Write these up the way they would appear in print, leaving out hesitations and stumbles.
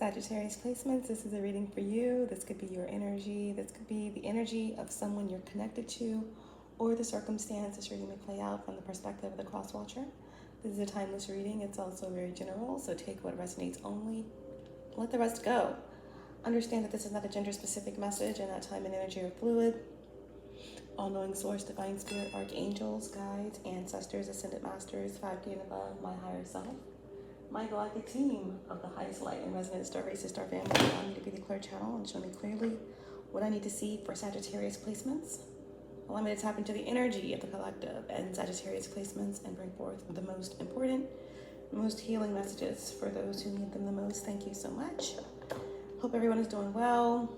Sagittarius placements. This is a reading for you. This could be your energy. This could be the energy of someone you're connected to, or the circumstance. This reading may play out from the perspective of the cross watcher. This is a timeless reading. It's also very general, so take what resonates only. Let the rest go. Understand that this is not a gender-specific message, and that time and energy are fluid. All-knowing source, divine spirit, archangels, guides, ancestors, ascended masters, 5D and above, my higher self, my galactic team of the highest light and resonant star races, star family, allow me to be the clear channel and show me clearly what I need to see for Sagittarius placements. Allow me to tap into the energy of the collective and Sagittarius placements and bring forth the most important, most healing messages for those who need them the most. Thank you so much. Hope everyone is doing well.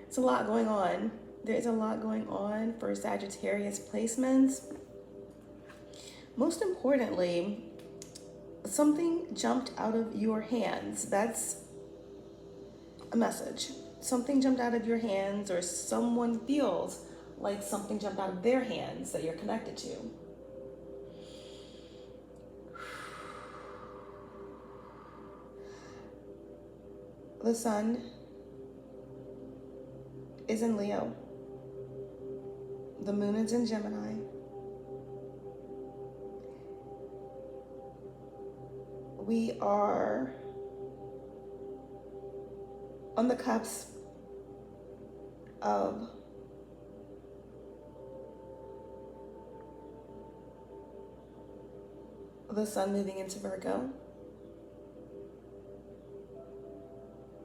It's a lot going on. There is a lot going on for Sagittarius placements. Most importantly, something jumped out of your hands. That's a message. Something jumped out of your hands, or someone feels like something jumped out of their hands that you're connected to. The sun is in Leo. The moon is in Gemini. We are on the cusp of the sun moving into Virgo.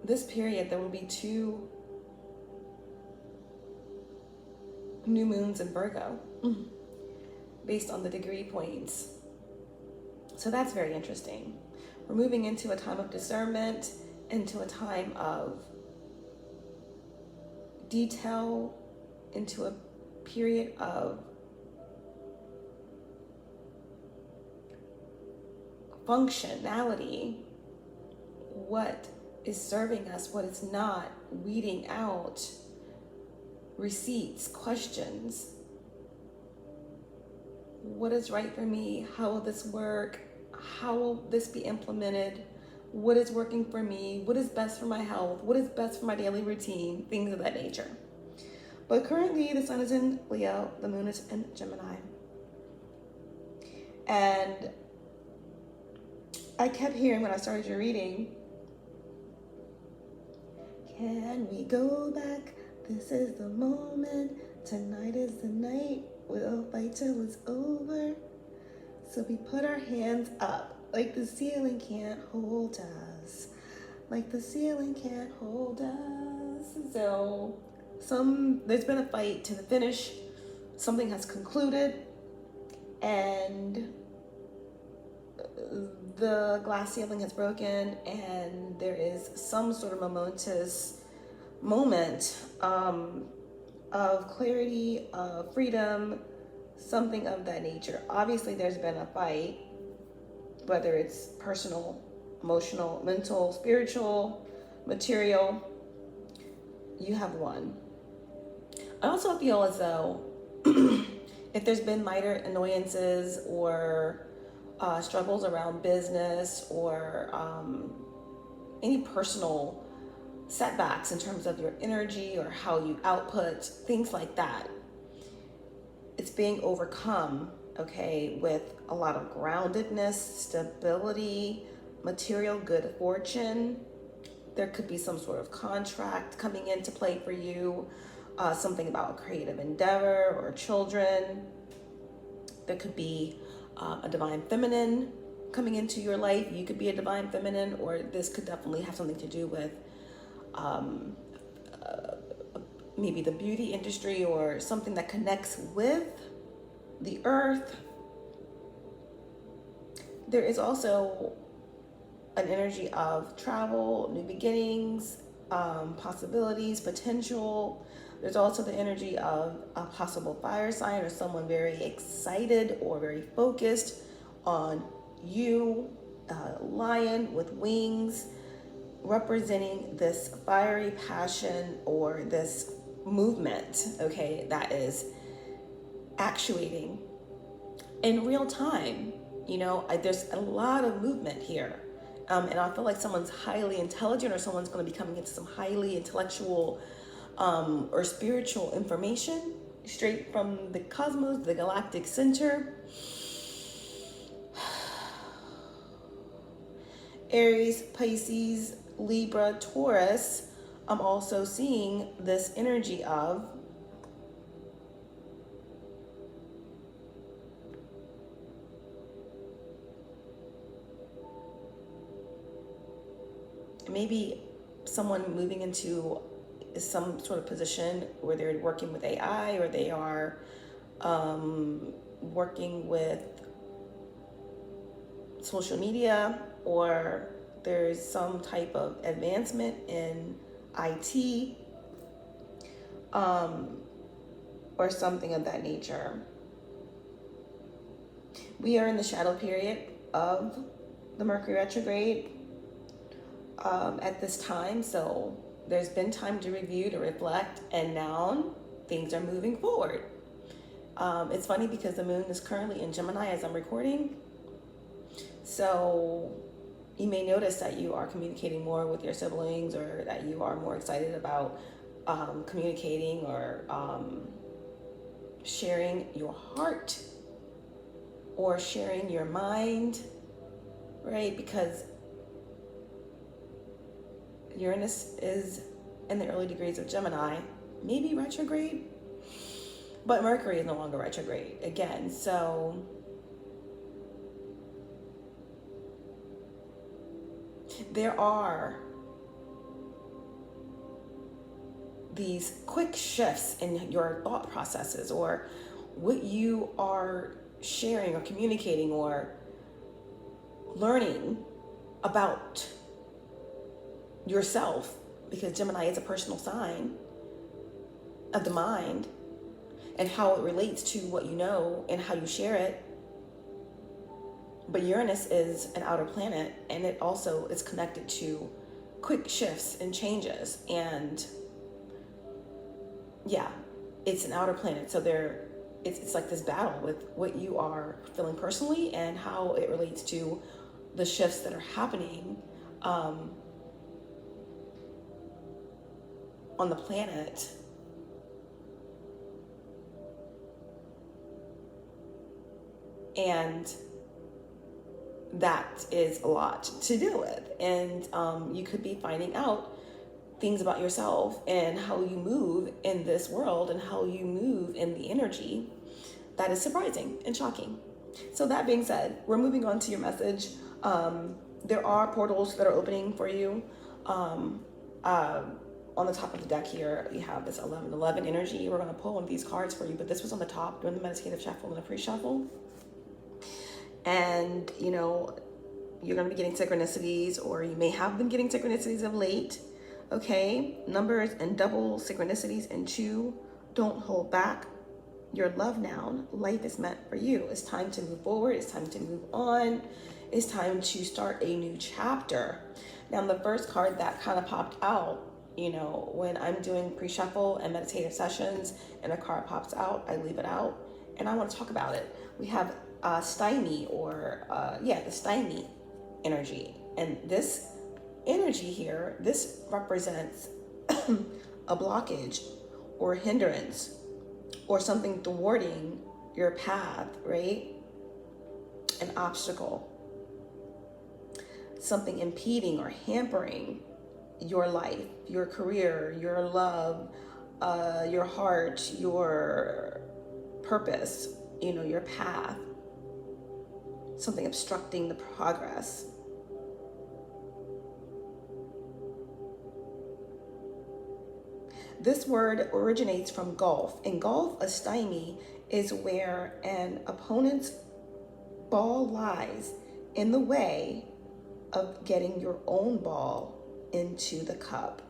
This period, there will be 2 new moons in Virgo based on the degree points. So that's very interesting. We're moving into a time of discernment, into a time of detail, into a period of functionality. What is serving us, what is not, weeding out receipts, questions. What is right for me? How will this work? How will this be implemented? What is working for me? What is best for my health? What is best for my daily routine? Things of that nature. But currently the sun is in Leo, the moon is in Gemini. And I kept hearing when I started your reading, can we go back? This is the moment. Tonight is the night. We'll fight till it's over. So we put our hands up like the ceiling can't hold us. Like the ceiling can't hold us. So there's been a fight to the finish. Something has concluded. And the glass ceiling has broken, and there is some sort of momentous moment of clarity, of freedom, something of that nature. Obviously, there's been a fight, whether it's personal, emotional, mental, spiritual, material. You have won. I also feel as though if there's been minor annoyances or struggles around business or any personal setbacks in terms of your energy or how you output, things like that, it's being overcome, okay, with a lot of groundedness, stability, material good fortune. There could be some sort of contract coming into play for you, something about a creative endeavor or children. There could be a divine feminine coming into your life. You could be a divine feminine, or this could definitely have something to do with maybe the beauty industry or something that connects with the earth. There is also an energy of travel, new beginnings, possibilities, potential. There's also the energy of a possible fire sign or someone very excited or very focused on you, a lion with wings, representing this fiery passion or this movement, okay, that is actuating in real time. You know, there's a lot of movement here. And I feel like someone's highly intelligent, or someone's going to be coming into some highly intellectual or spiritual information straight from the cosmos, the galactic center. Aries, Pisces, Libra, Taurus. I'm also seeing this energy of maybe someone moving into some sort of position where they're working with AI, or they are working with social media, or there's some type of advancement in IT, or something of that nature. We are in the shadow period of the Mercury retrograde at this time, so there's been time to review, to reflect, and now things are moving forward. It's funny because the moon is currently in Gemini as I'm recording, so you may notice that you are communicating more with your siblings, or that you are more excited about communicating or sharing your heart or sharing your mind, right? Because Uranus is in the early degrees of Gemini, maybe retrograde, but Mercury is no longer retrograde again. So there are these quick shifts in your thought processes, or what you are sharing or communicating or learning about yourself, because Gemini is a personal sign of the mind, and how it relates to what you know and how you share it. But Uranus is an outer planet, and it also is connected to quick shifts and changes. And yeah, it's an outer planet. So it's like this battle with what you are feeling personally and how it relates to the shifts that are happening on the planet. And that is a lot to deal with. And you could be finding out things about yourself and how you move in this world and how you move in the energy that is surprising and shocking. So that being said, we're moving on to your message. There are portals that are opening for you. On the top of the deck here, we have this 1111 energy. We're going to pull one of these cards for you, but this was on the top during the meditative shuffle and the pre-shuffle. And, you know, you're going to be getting synchronicities, or you may have been getting synchronicities of late. Okay, numbers and double synchronicities and 2. Don't hold back. Your love now. Life is meant for you. It's time to move forward. It's time to move on. It's time to start a new chapter. Now, the first card that kind of popped out, you know, when I'm doing pre-shuffle and meditative sessions and a card pops out, I leave it out and I want to talk about it. We have stymie, or the stymie energy. And this energy here, this represents a blockage or hindrance or something thwarting your path, right? An obstacle, something impeding or hampering your life, your career, your love, your heart, your purpose, you know, your path, something obstructing the progress. This word originates from golf. In golf, a stymie is where an opponent's ball lies in the way of getting your own ball into the cup.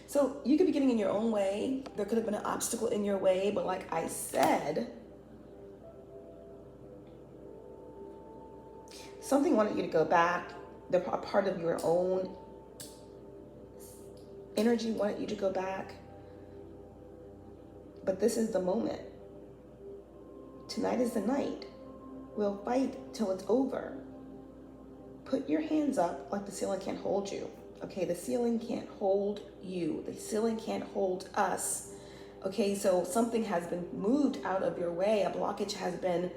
So you could be getting in your own way. There could have been an obstacle in your way, but like I said, something wanted you to go back. A part of your own energy wanted you to go back. But this is the moment. Tonight is the night. We'll fight till it's over. put your hands up like the ceiling can't hold you. Okay, the ceiling can't hold you. The ceiling can't hold us. Okay, so something has been moved out of your way. A blockage has been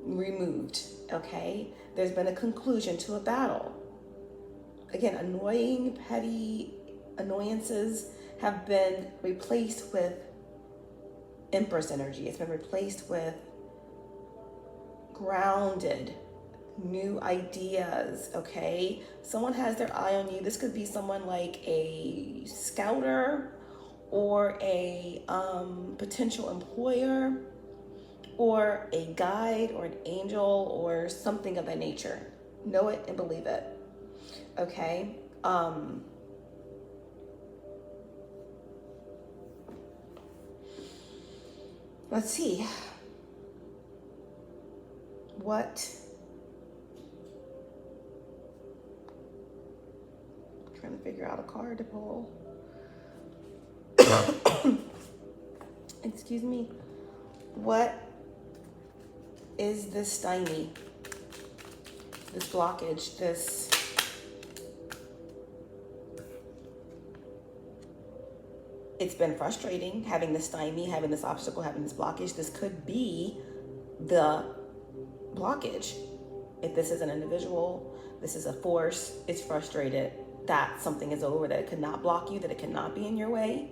removed. Okay, there's been a conclusion to a battle. Again, annoying, petty annoyances have been replaced with Empress energy. It's been replaced with grounded, new ideas, okay? Someone has their eye on you. This could be someone like a scouter or a potential employer or a guide or an angel or something of that nature. Know it and believe it, okay? Let's see. Trying to figure out a card to pull. Excuse me. What is this stymie? This blockage, this it's been frustrating having this stymie, having this obstacle, having this blockage. This could be the blockage. If this is an individual, this is a force, it's frustrated that something is over, that it could not block you, that it cannot be in your way,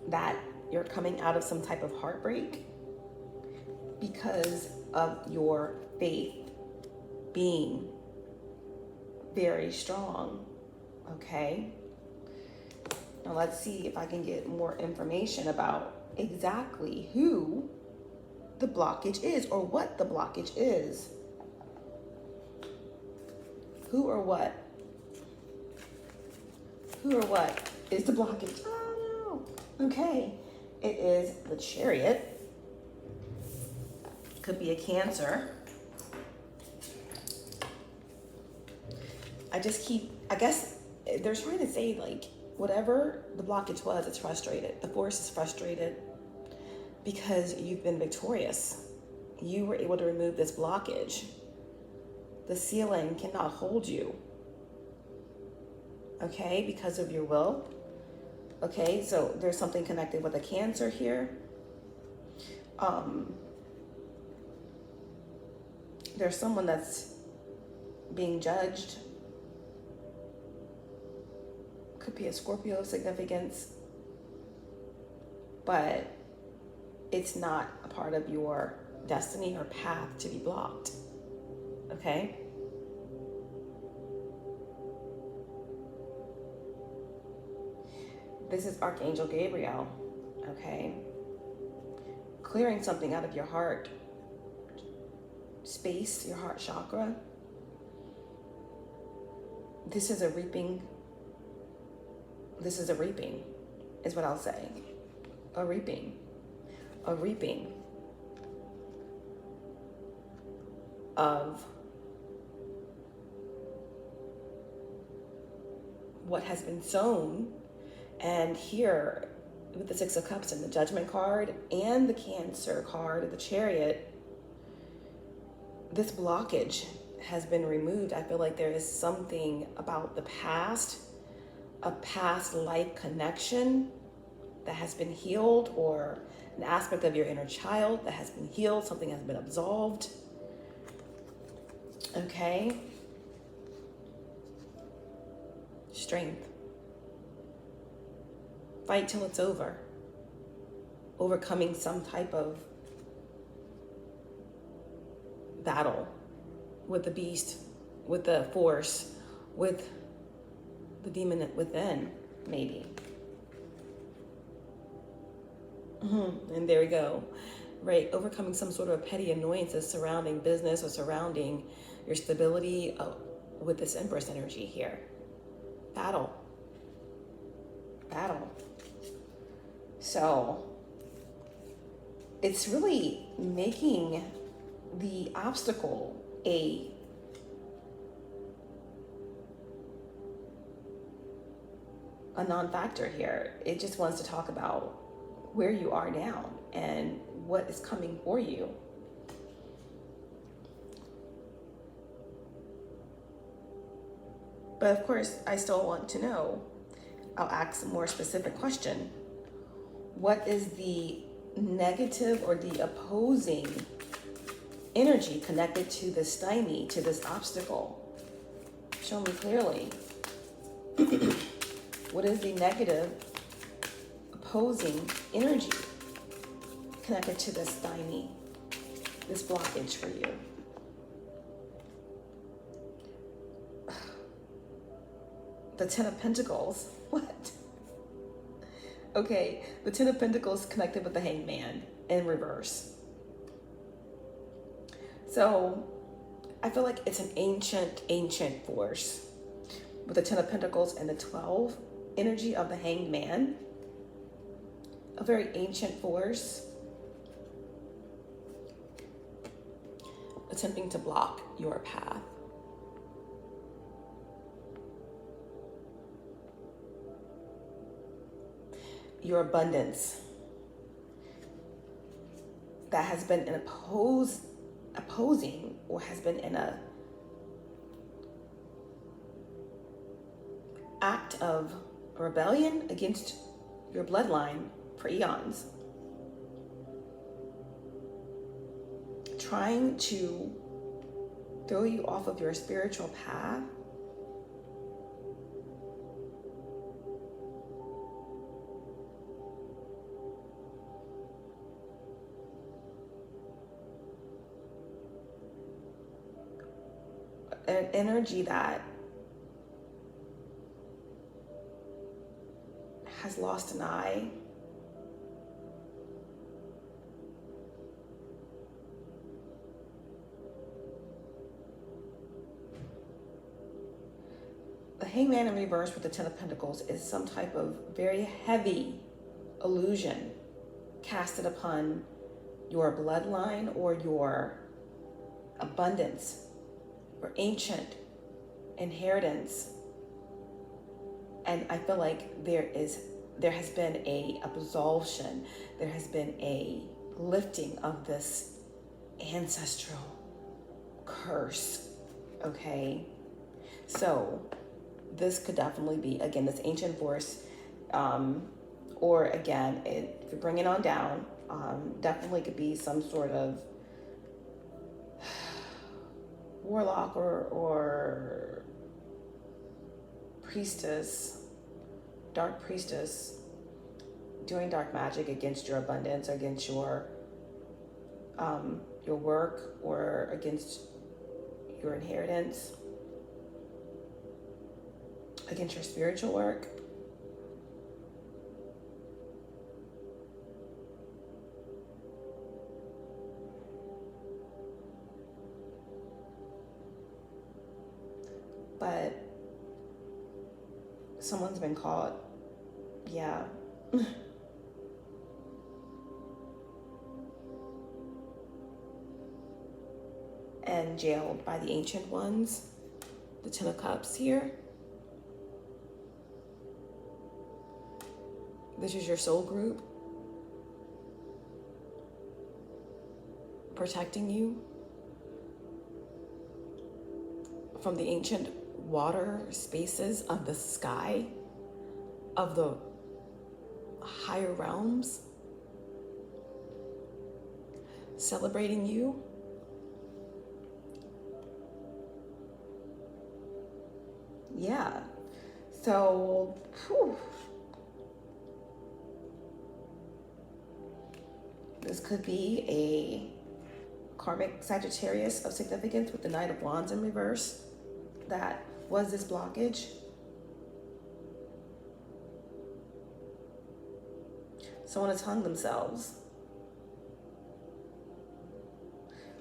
that you're coming out of some type of heartbreak because of your faith being very strong. Okay, now let's see if I can get more information about exactly who the blockage is or what the blockage is. Who or what? Who or what is the blockage? Oh no. Okay, it is the Chariot. Could be a Cancer. I guess they're trying to say, like, whatever the blockage was, it's frustrated. The force is frustrated because you've been victorious. You were able to remove this blockage. The ceiling cannot hold you. Okay, because of your will. Okay, so there's something connected with a Cancer here. There's someone that's being judged. Could be a Scorpio of significance, but it's not a part of your destiny or path to be blocked. Okay? This is Archangel Gabriel. Okay? Clearing something out of your heart space, your heart chakra. This is a reaping. This is a reaping, is what I'll say. A reaping. A reaping of what has been sown. And here, with the Six of Cups and the Judgment card and the Cancer card, the Chariot, this blockage has been removed. I feel like there is something about the past, a past life connection that has been healed, or an aspect of your inner child that has been healed, something has been absolved. Okay? Strength. Fight till it's over. Overcoming some type of battle with the beast, with the force, with the demon within, maybe. And there we go. Right, overcoming some sort of petty annoyances surrounding business or surrounding your stability with this Empress energy here. Battle. So it's really making the obstacle a non-factor here. It just wants to talk about where you are now and what is coming for you. But of course, I still want to know. I'll ask a more specific question. What is the negative or the opposing energy connected to this stymie, to this obstacle? Show me clearly. What is the negative opposing energy connected to this stymie, this blockage for you? The Ten of Pentacles. What? Okay, the Ten of Pentacles connected with the Hangman in reverse. So I feel like it's an ancient force with the Ten of Pentacles and the 12 energy of the Hanged Man. A very ancient force attempting to block your path. Your abundance that has been an opposing or has been in a act of rebellion against your bloodline for eons, trying to throw you off of your spiritual path. An energy that has lost an eye, the Hangman in reverse with the Ten of Pentacles is some type of very heavy illusion casted upon your bloodline or your abundance or ancient inheritance. And I feel like there has been a absolution, there has been a lifting of this ancestral curse, okay? So this could definitely be, again, this ancient force, or again, if you bring it on down, definitely could be some sort of warlock or priestess, dark priestess, doing dark magic against your abundance, against your work, or against your inheritance, against your spiritual work. But someone's been caught, yeah. And jailed by the Ancient Ones, the Ten of Cups here. This is your soul group protecting you from the ancient water spaces of the sky, of the higher realms, celebrating you. Yeah, so, this could be a karmic Sagittarius of significance with the Knight of Wands in reverse. That was this blockage. Someone has hung themselves.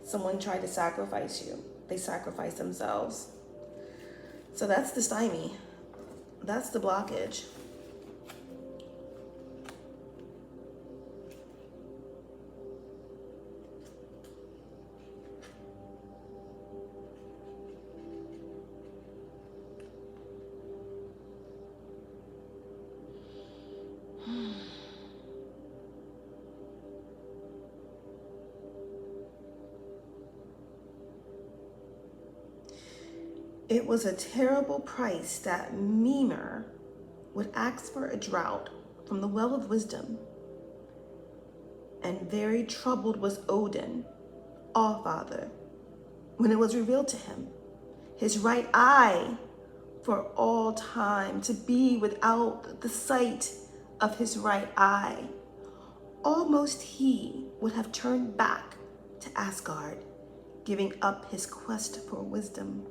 Someone tried to sacrifice you. They sacrificed themselves. So that's the stymie. That's the blockage. It was a terrible price that Mimer would ask for a draught from the well of wisdom. And very troubled was Odin, All-Father, when it was revealed to him, his right eye for all time to be without the sight of his right eye. Almost he would have turned back to Asgard, giving up his quest for wisdom.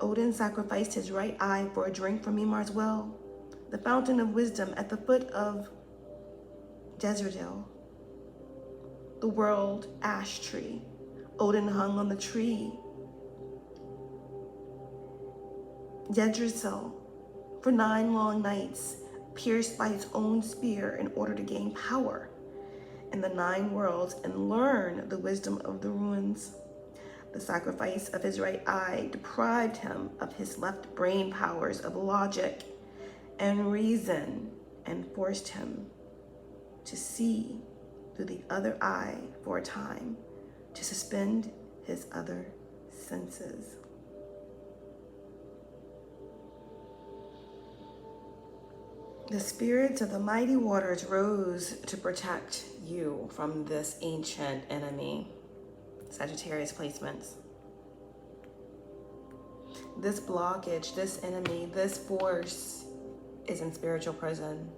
Odin sacrificed his right eye for a drink from Mimar's well, the fountain of wisdom at the foot of Jezreel, the world ash tree. Odin hung on the tree, Yggdrasil, for 9 long nights, pierced by his own spear in order to gain power in the 9 worlds and learn the wisdom of the ruins. The sacrifice of his right eye deprived him of his left brain powers of logic and reason and forced him to see through the other eye for a time, to suspend his other senses. The spirits of the mighty waters rose to protect you from this ancient enemy. Sagittarius placements. This blockage, this enemy, this force is in spiritual prison.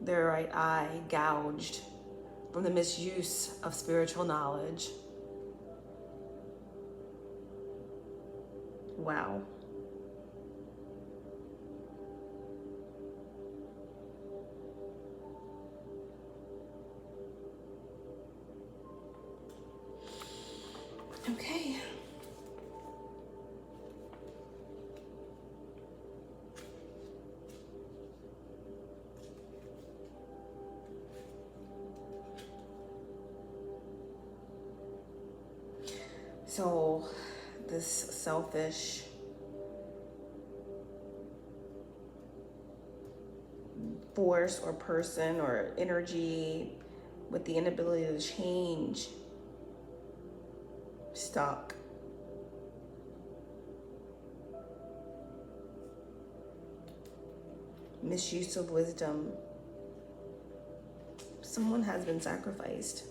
Their right eye gouged from the misuse of spiritual knowledge. Wow. Okay. So this selfish force or person or energy with the inability to change, stuck. Misuse of wisdom. Someone has been sacrificed.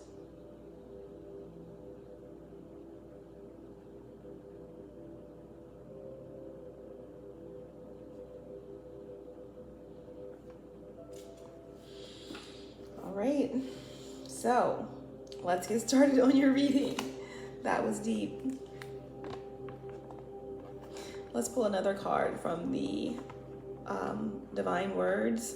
All right, so let's get started on your reading. That was deep. Let's pull another card from the Divine Words.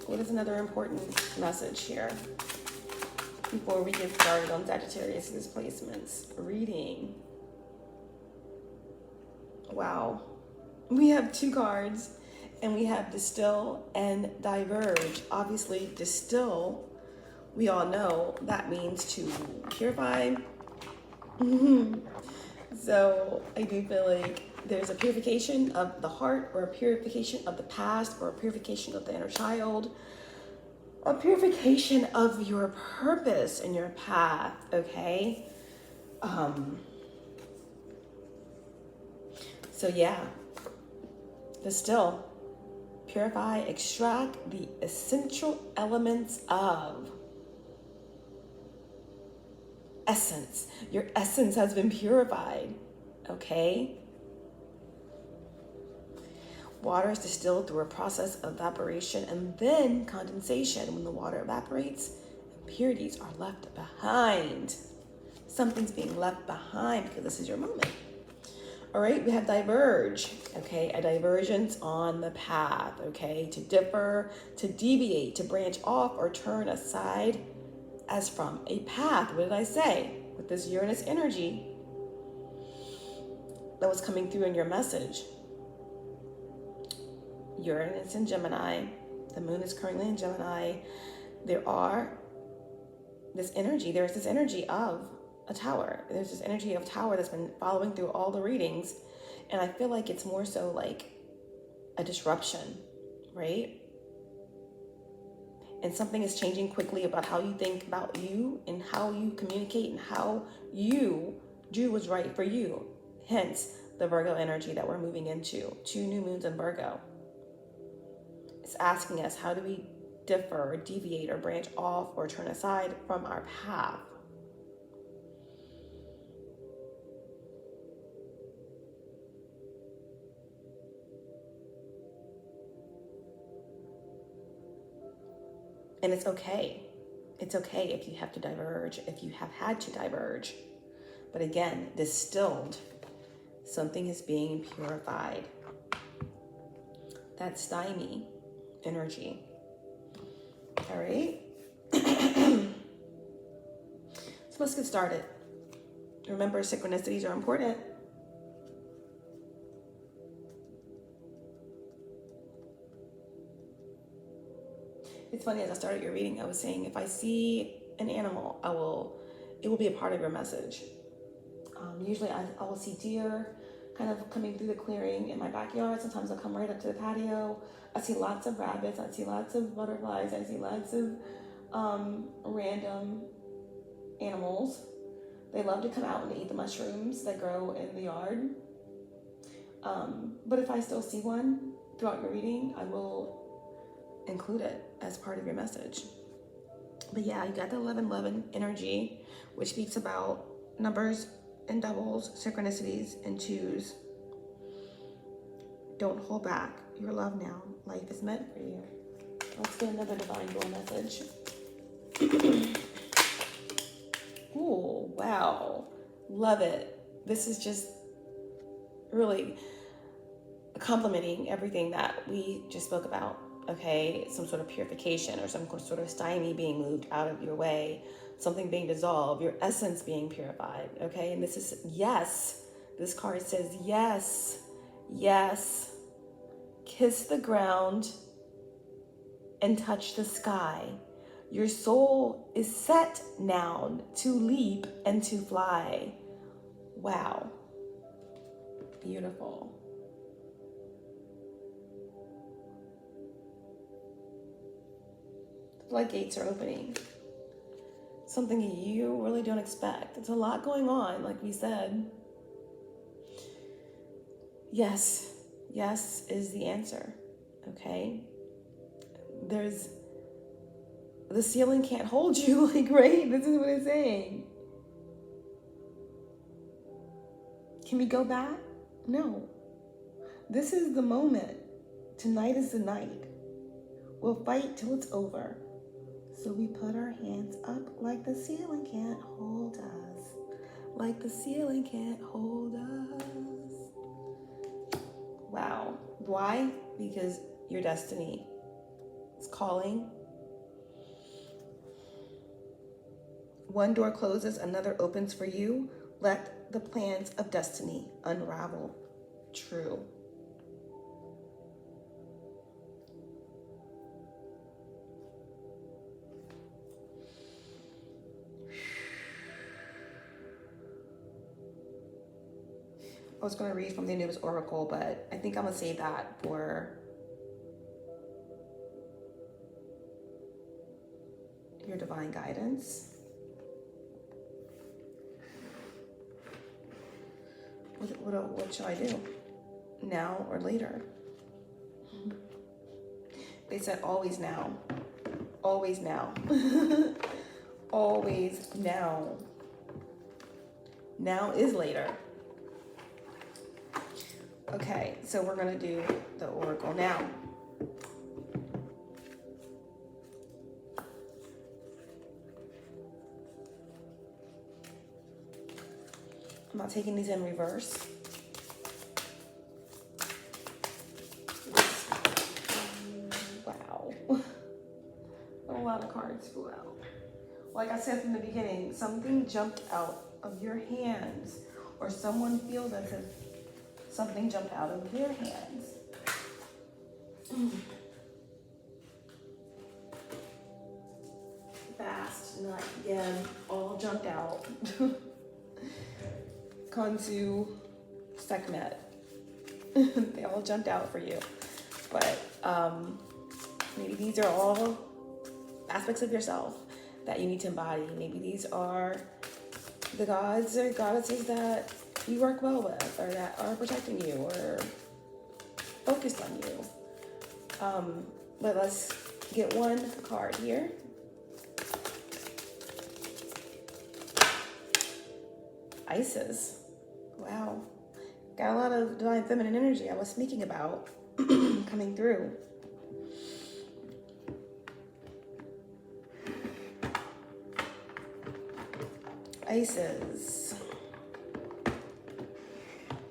What is another important message here before we get started on Sagittarius' placements? Reading. Wow. We have 2 cards. And we have distill and diverge. Obviously, distill, we all know that means to purify. So I do feel like there's a purification of the heart, or a purification of the past, or a purification of the inner child, a purification of your purpose and your path, okay? So yeah, distill. Purify, extract the essential elements of essence. Your essence has been purified, okay? Water is distilled through a process of evaporation and then condensation. When the water evaporates, impurities are left behind. Something's being left behind because this is your moment. All right, we have diverge, okay? A divergence on the path, okay? To differ, to deviate, to branch off or turn aside as from a path. What did I say? With this Uranus energy that was coming through in your message. Uranus in Gemini. The moon is currently in Gemini. There's this energy of a tower. There's this energy of tower that's been following through all the readings. And I feel like it's more so like a disruption, right? And something is changing quickly about how you think about you and how you communicate and how you do what's right for you. Hence the Virgo energy that we're moving into. 2 new moons in Virgo. It's asking us, how do we differ or deviate or branch off or turn aside from our path? And it's okay. It's okay if you have to diverge, if you have had to diverge. But again, distilled, something is being purified. That's stymie energy. All right. So let's get started. Remember, synchronicities are important. It's funny, as I started your reading, I was saying, if I see an animal, it will be a part of your message. Usually I will see deer kind of coming through the clearing in my backyard. Sometimes I'll come right up to the patio. I see lots of rabbits. I see lots of butterflies. I see lots of random animals. They love to come out and eat the mushrooms that grow in the yard. But if I still see one throughout your reading, I will include it as part of your message. But yeah, you got the 1111 energy, which speaks about numbers and doubles, synchronicities and twos. Don't hold back. Your love now. Life is meant for you. Let's get another divine dual message. Ooh, wow. Love it. This is just really complimenting everything that we just spoke about. Okay, some sort of purification or some sort of stymie being moved out of your way, something being dissolved, your essence being purified. Okay, and this is yes. This card says yes, yes. Kiss the ground and touch the sky. Your soul is set now to leap and to fly. Wow. Beautiful. Floodgates are opening. Something you really don't expect. It's a lot going on, like we said. Yes, yes is the answer. Okay? The ceiling can't hold you, like, right? This is what it's saying. Can we go back? No. This is the moment. Tonight is the night. We'll fight till it's over. So we put our hands up like the ceiling can't hold us. Like the ceiling can't hold us. Wow. Why? Because your destiny is calling. One door closes, another opens for you. Let the plans of destiny unravel. True. I was going to read from the Anubis Oracle, but I think I'm going to save that for your divine guidance. What should I do? Now or later? They said always now. Always now. Always now. Now is later. Okay, so we're going to do the oracle now. I'm not taking these in reverse. Wow. A lot of cards flew out. Like I said from the beginning, something jumped out of your hands, or someone feels as if something jumped out of their hands. Fast, not again, all jumped out. Kansu, Sekhmet. They all jumped out for you. But maybe these are all aspects of yourself that you need to embody. Maybe these are the gods or goddesses that you work well with, or that are protecting you or focused on you. But let's get one card here. Isis. Wow. Got a lot of divine feminine energy I was speaking about coming through. Isis.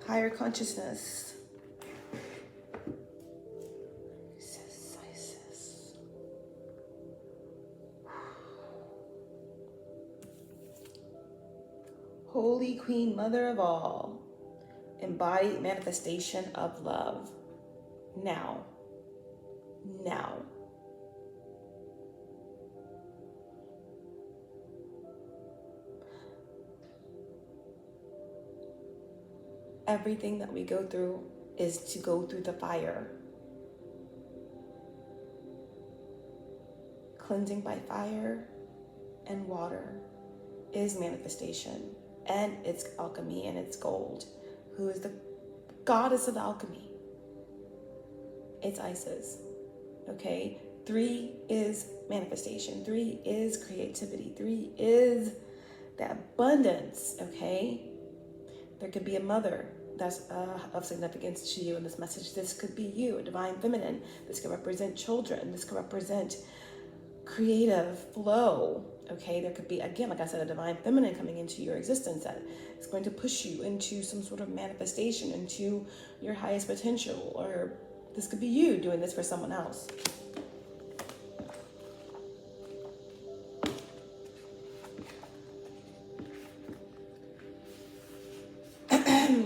Higher consciousness. Isis. Holy Queen, Mother of all. Embodied manifestation of love. Now. Everything that we go through is to go through the fire. Cleansing by fire and water is manifestation, and it's alchemy, and it's gold, who is the goddess of alchemy. It's Isis. Okay? 3 is manifestation. 3 is creativity. 3 is the abundance. Okay? There could be a mother that's of significance to you in this message. This could be you, a divine feminine. This could represent children. This could represent creative flow. Okay, there could be, again, like I said, a divine feminine coming into your existence that is going to push you into some sort of manifestation, into your highest potential. Or this could be you doing this for someone else.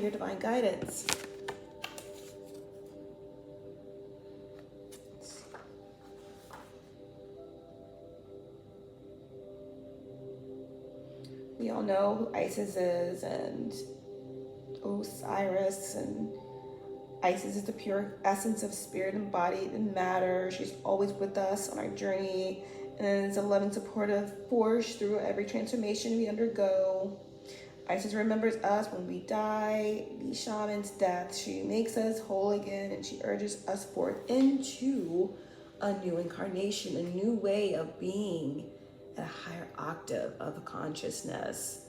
Your divine guidance. We all know who Isis is, and Osiris, and Isis is the pure essence of spirit embodied in matter. She's always with us on our journey, and is a loving, supportive force through every transformation we undergo. Isis remembers us when we die, the shaman's death. She makes us whole again, and she urges us forth into a new incarnation, a new way of being at a higher octave of consciousness.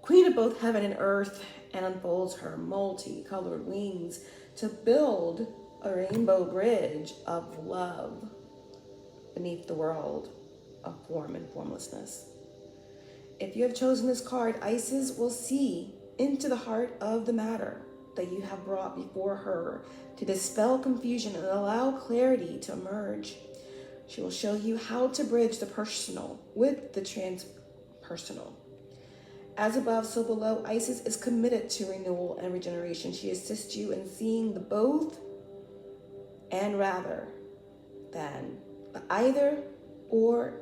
Queen of both heaven and earth, and unfolds her multicolored wings to build a rainbow bridge of love beneath the world of form and formlessness. If you have chosen this card, Isis will see into the heart of the matter that you have brought before her to dispel confusion and allow clarity to emerge. She will show you how to bridge the personal with the transpersonal. As above, so below, Isis is committed to renewal and regeneration. She assists you in seeing the both and rather than the either or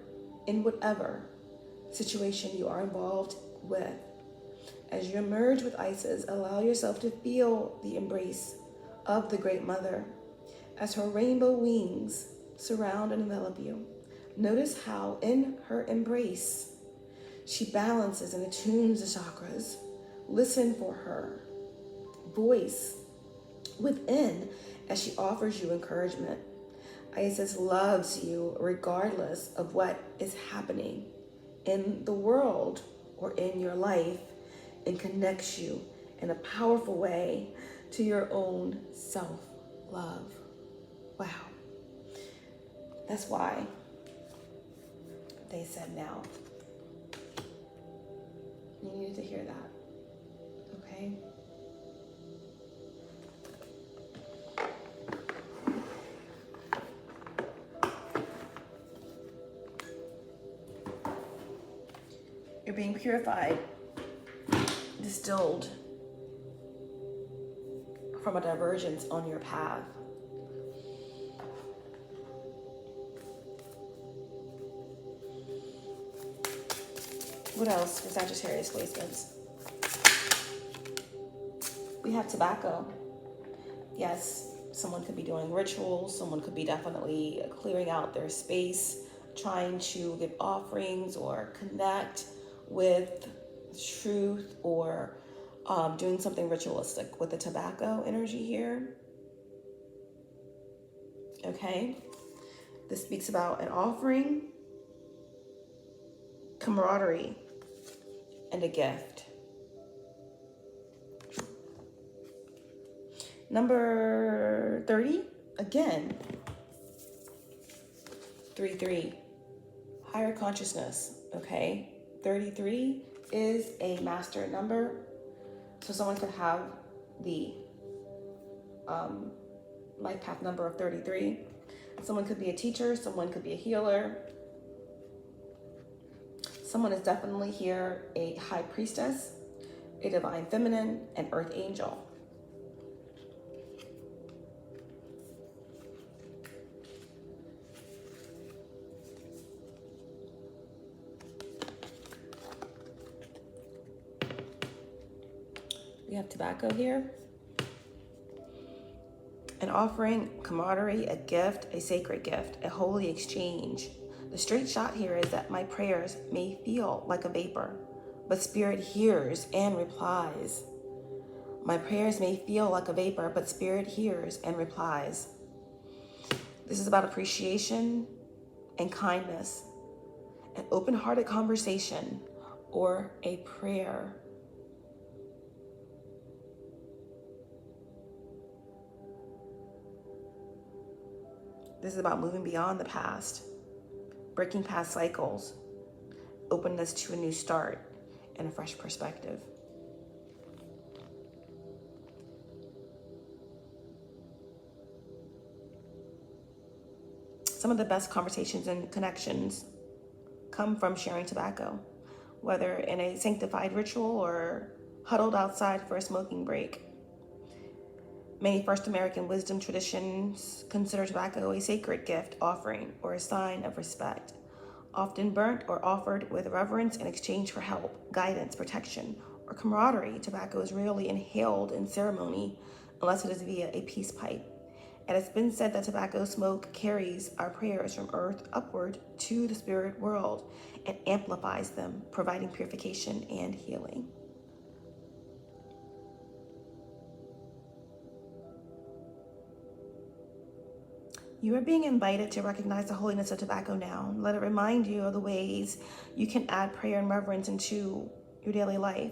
in whatever situation you are involved with. As you emerge with Isis, allow yourself to feel the embrace of the Great Mother as her rainbow wings surround and envelop you. Notice how in her embrace, she balances and attunes the chakras. Listen for her voice within as she offers you encouragement. Isis loves you regardless of what is happening in the world or in your life, and connects you in a powerful way to your own self-love. Wow. That's why they said now. You needed to hear that. Okay? You're being purified, distilled from a divergence on your path. What else for Sagittarius placements? We have tobacco. Yes, someone could be doing rituals. Someone could be definitely clearing out their space, trying to give offerings or connect with truth, or doing something ritualistic with the tobacco energy here. Okay, this speaks about an offering, camaraderie, and a gift. Number 30, again, 3-3, higher consciousness. Okay, 33 is a master number, so someone could have the life path number of 33. Someone could be a teacher, someone could be a healer. Someone is definitely here a high priestess, a divine feminine, and earth angel. We have tobacco here. An offering, camaraderie, a gift, a sacred gift, a holy exchange. The straight shot here is that my prayers may feel like a vapor, but spirit hears and replies. My prayers may feel like a vapor, but spirit hears and replies. This is about appreciation and kindness, an open-hearted conversation, or a prayer. This is about moving beyond the past, breaking past cycles, openness to a new start, and a fresh perspective. Some of the best conversations and connections come from sharing tobacco, whether in a sanctified ritual or huddled outside for a smoking break. Many First American wisdom traditions consider tobacco a sacred gift offering or a sign of respect, often burnt or offered with reverence in exchange for help, guidance, protection, or camaraderie. Tobacco is rarely inhaled in ceremony unless it is via a peace pipe. It has been said that tobacco smoke carries our prayers from earth upward to the spirit world and amplifies them, providing purification and healing. You are being invited to recognize the holiness of tobacco now. Let it remind you of the ways you can add prayer and reverence into your daily life.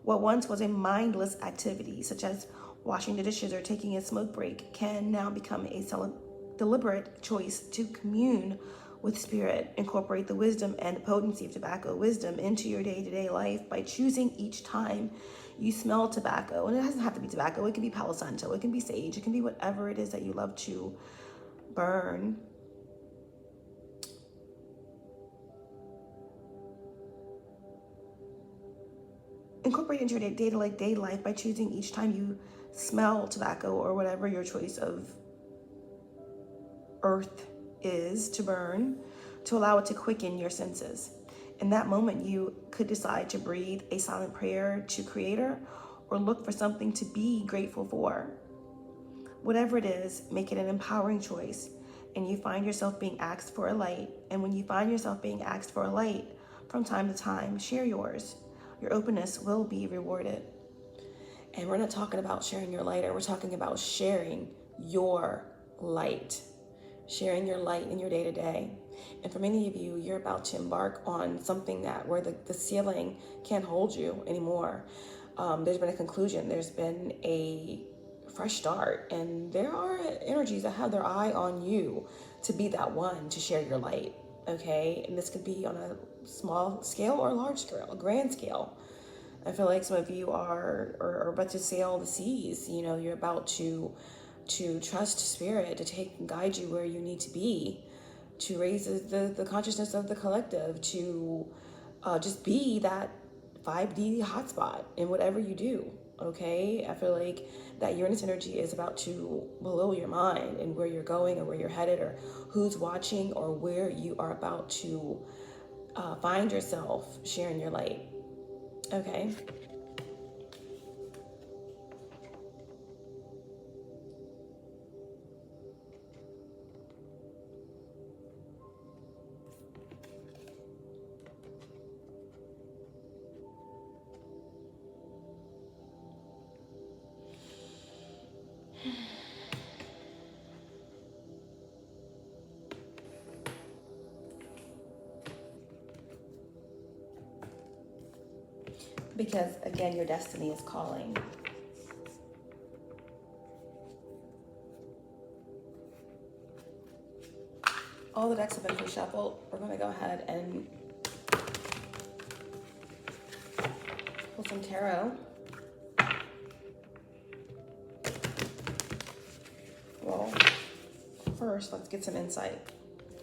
What once was a mindless activity, such as washing the dishes or taking a smoke break, can now become a deliberate choice to commune with spirit. Incorporate the wisdom and the potency of tobacco wisdom into your day-to-day life by choosing each time you smell tobacco. And it doesn't have to be tobacco. It can be Palo Santo. It can be sage. It can be whatever it is that you love to burn. Incorporate into your day-to-day life by choosing each time you smell tobacco or whatever your choice of earth is to burn, to allow it to quicken your senses. In that moment, you could decide to breathe a silent prayer to Creator or look for something to be grateful for. Whatever it is, make it an empowering choice, and you find yourself being asked for a light. And when you find yourself being asked for a light from time to time, share yours. Your openness will be rewarded. And we're not talking about sharing your lighter. We're talking about sharing your light. Sharing your light in your day-to-day. And for many of you, you're about to embark on something that where the ceiling can't hold you anymore. There's been a conclusion. There's been a fresh start. And there are energies that have their eye on you to be that one to share your light. Okay? And this could be on a small scale or a large scale, a grand scale. I feel like some of you are about to sail the seas. You know, you're about to trust spirit to take and guide you where you need to be, to raise the consciousness of the collective, to just be that 5D hotspot in whatever you do. Okay, I feel like that Uranus energy is about to blow your mind and where you're going or where you're headed or who's watching or where you are about to find yourself sharing your light. Okay. Because again, your destiny is calling. All the decks have been reshuffled. We're going to go ahead and pull some tarot. Well, first, let's get some insight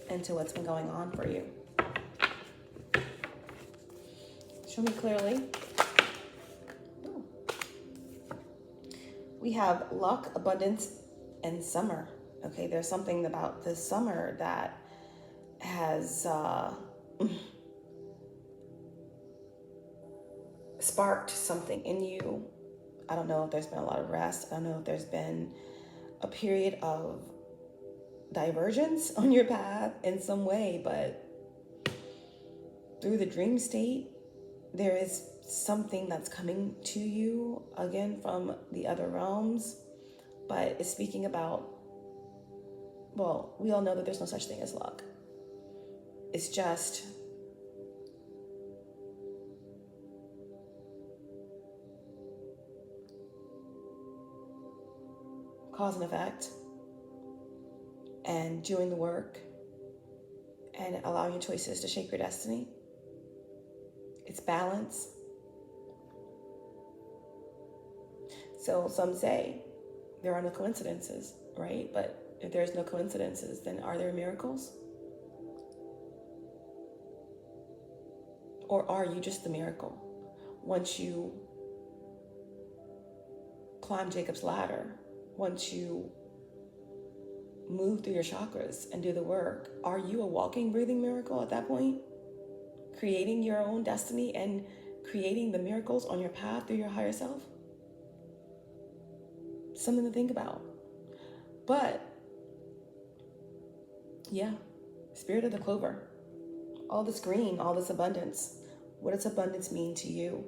into what's been going on for you. Show me clearly. Ooh. We have luck, abundance, and summer. Okay, there's something about this summer that has sparked something in you. I don't know if there's been a lot of rest. I don't know if there's been a period of divergence on your path in some way, but through the dream state, there is something that's coming to you, again, from the other realms, but it's speaking about, well, we all know that there's no such thing as luck. It's just cause and effect, and doing the work and allowing your choices to shape your destiny. It's balance. So some say there are no coincidences, right? But if there's no coincidences, then are there miracles? Or are you just the miracle? Once you climb Jacob's ladder, once you move through your chakras and do the work, are you a walking, breathing miracle at that point? Creating your own destiny and creating the miracles on your path through your higher self? Something to think about. But yeah, spirit of the clover, all this green, all this abundance. What does abundance mean to you?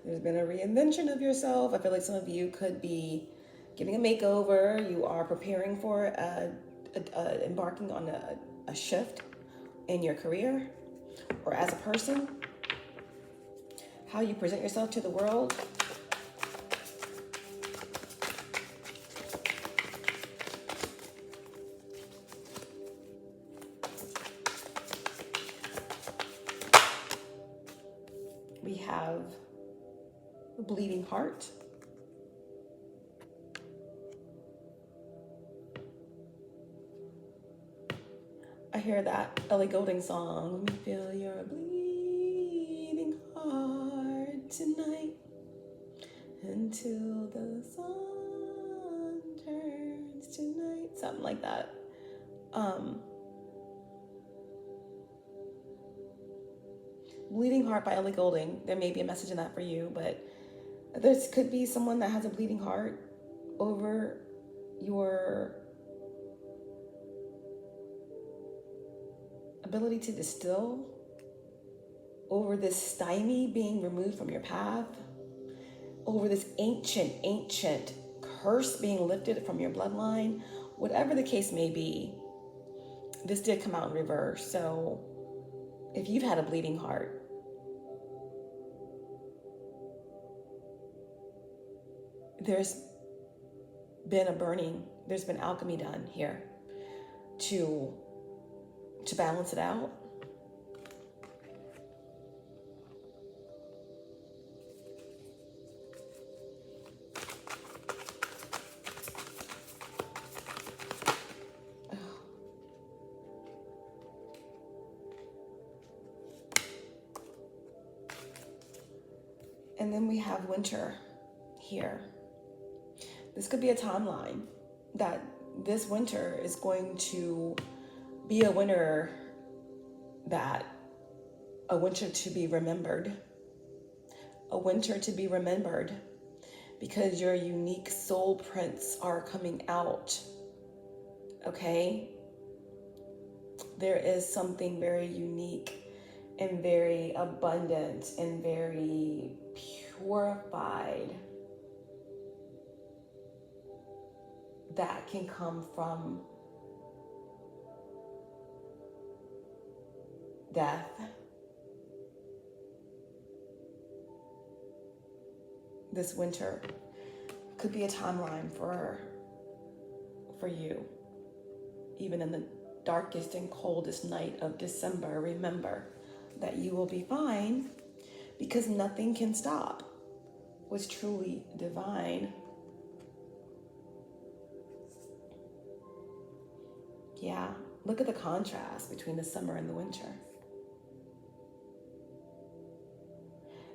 There's been a reinvention of yourself. I feel like some of you could be getting a makeover. You are preparing for embarking on a shift in your career or as a person. How you present yourself to the world. We have a bleeding heart. I hear that Ellie Goulding song. Let me feel your bleeding heart tonight until the sun turns to night. Something like that. Bleeding Heart by Ellie Goulding. There may be a message in that for you, but this could be someone that has a bleeding heart over your ability to distill, over this stymie being removed from your path, over this ancient curse being lifted from your bloodline. Whatever the case may be, this did come out in reverse. So if you've had a bleeding heart, there's been a burning, there's been alchemy done here to balance it out. And then we have winter here. This could be a timeline that this winter is going to be a winter to be remembered. A winter to be remembered because your unique soul prints are coming out. Okay? There is something very unique and very abundant and very purified that can come from death. This winter could be a timeline for you. Even in the darkest and coldest night of December, remember that you will be fine, because nothing can stop what's truly divine. Yeah, look at the contrast between the summer and the winter.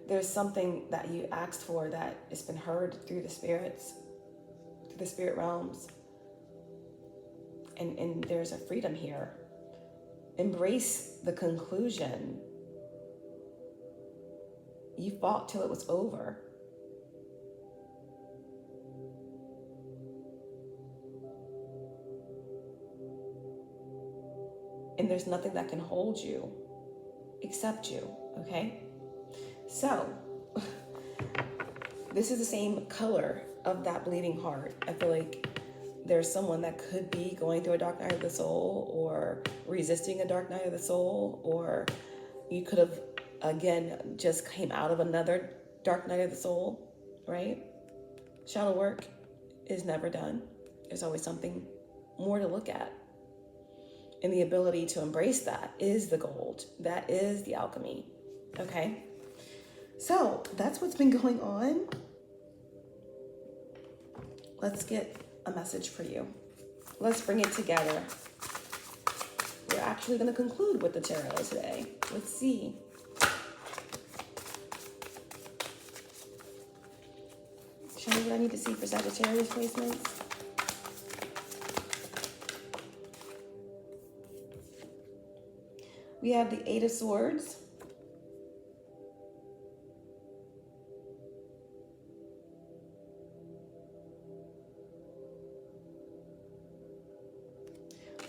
There's something that you asked for that has been heard through the spirits, through the spirit realms. And there's a freedom here. Embrace the conclusion. You fought till it was over. And there's nothing that can hold you except you, okay? So, this is the same color of that bleeding heart. I feel like there's someone that could be going through a dark night of the soul, or resisting a dark night of the soul, or you could have, again, just came out of another dark night of the soul, right? Shadow work is never done. There's always something more to look at. And the ability to embrace that is the gold. That is the alchemy, okay? So that's what's been going on. Let's get a message for you. Let's bring it together. We're actually going to conclude with the tarot today. Let's see. Show me what I need to see for Sagittarius placements. We have the Eight of Swords.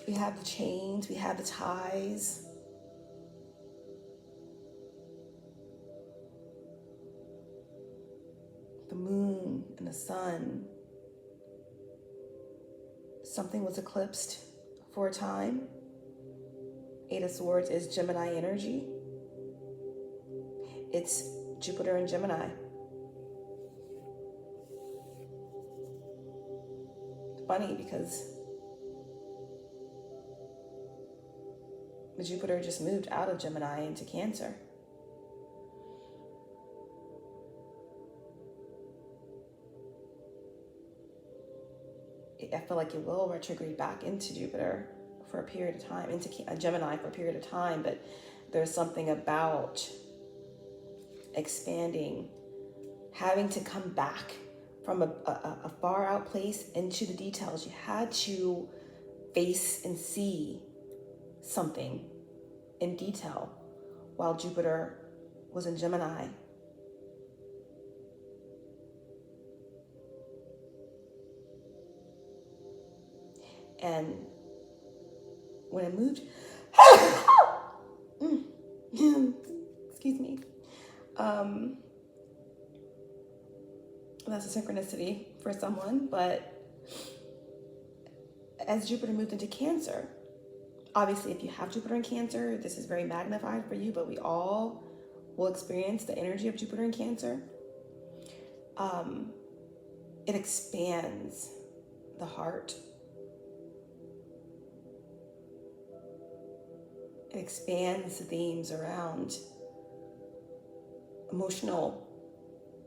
We have the chains, we have the ties. The moon and the sun. Something was eclipsed for a time. Eight of Swords is Gemini energy. It's Jupiter and Gemini. It's funny because the Jupiter just moved out of Gemini into Cancer. I feel like it will retrograde back into Jupiter for a period of time, into Gemini for a period of time, but there's something about expanding, having to come back from a far out place into the details. You had to face and see something in detail while Jupiter was in Gemini. And when it moved, excuse me, that's a synchronicity for someone, but as Jupiter moved into Cancer, obviously if you have Jupiter in Cancer, this is very magnified for you, but we all will experience the energy of Jupiter in Cancer. It expands the heart. It expands the themes around emotional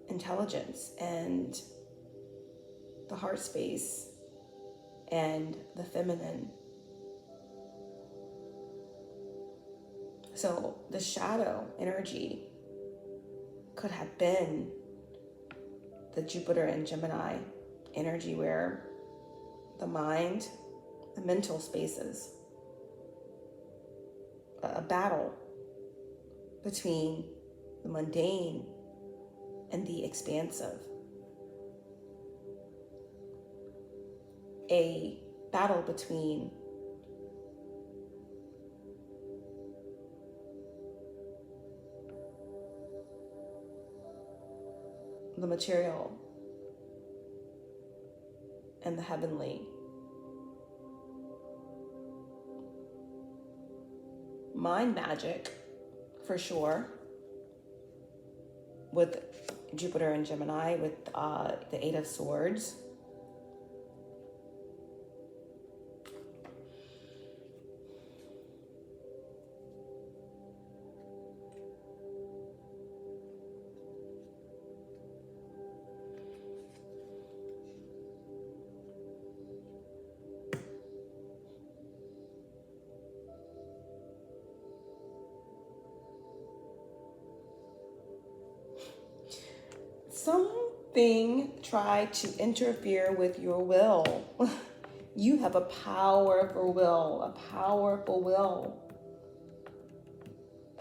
intelligence and the heart space and the feminine. So the shadow energy could have been the Jupiter and Gemini energy, where the mind, the mental spaces, a battle between the mundane and the expansive. A battle between the material and the heavenly. mind magic, for sure, with Jupiter and Gemini, with the Eight of Swords. Something tried to interfere with your will. You have a powerful will, a powerful will.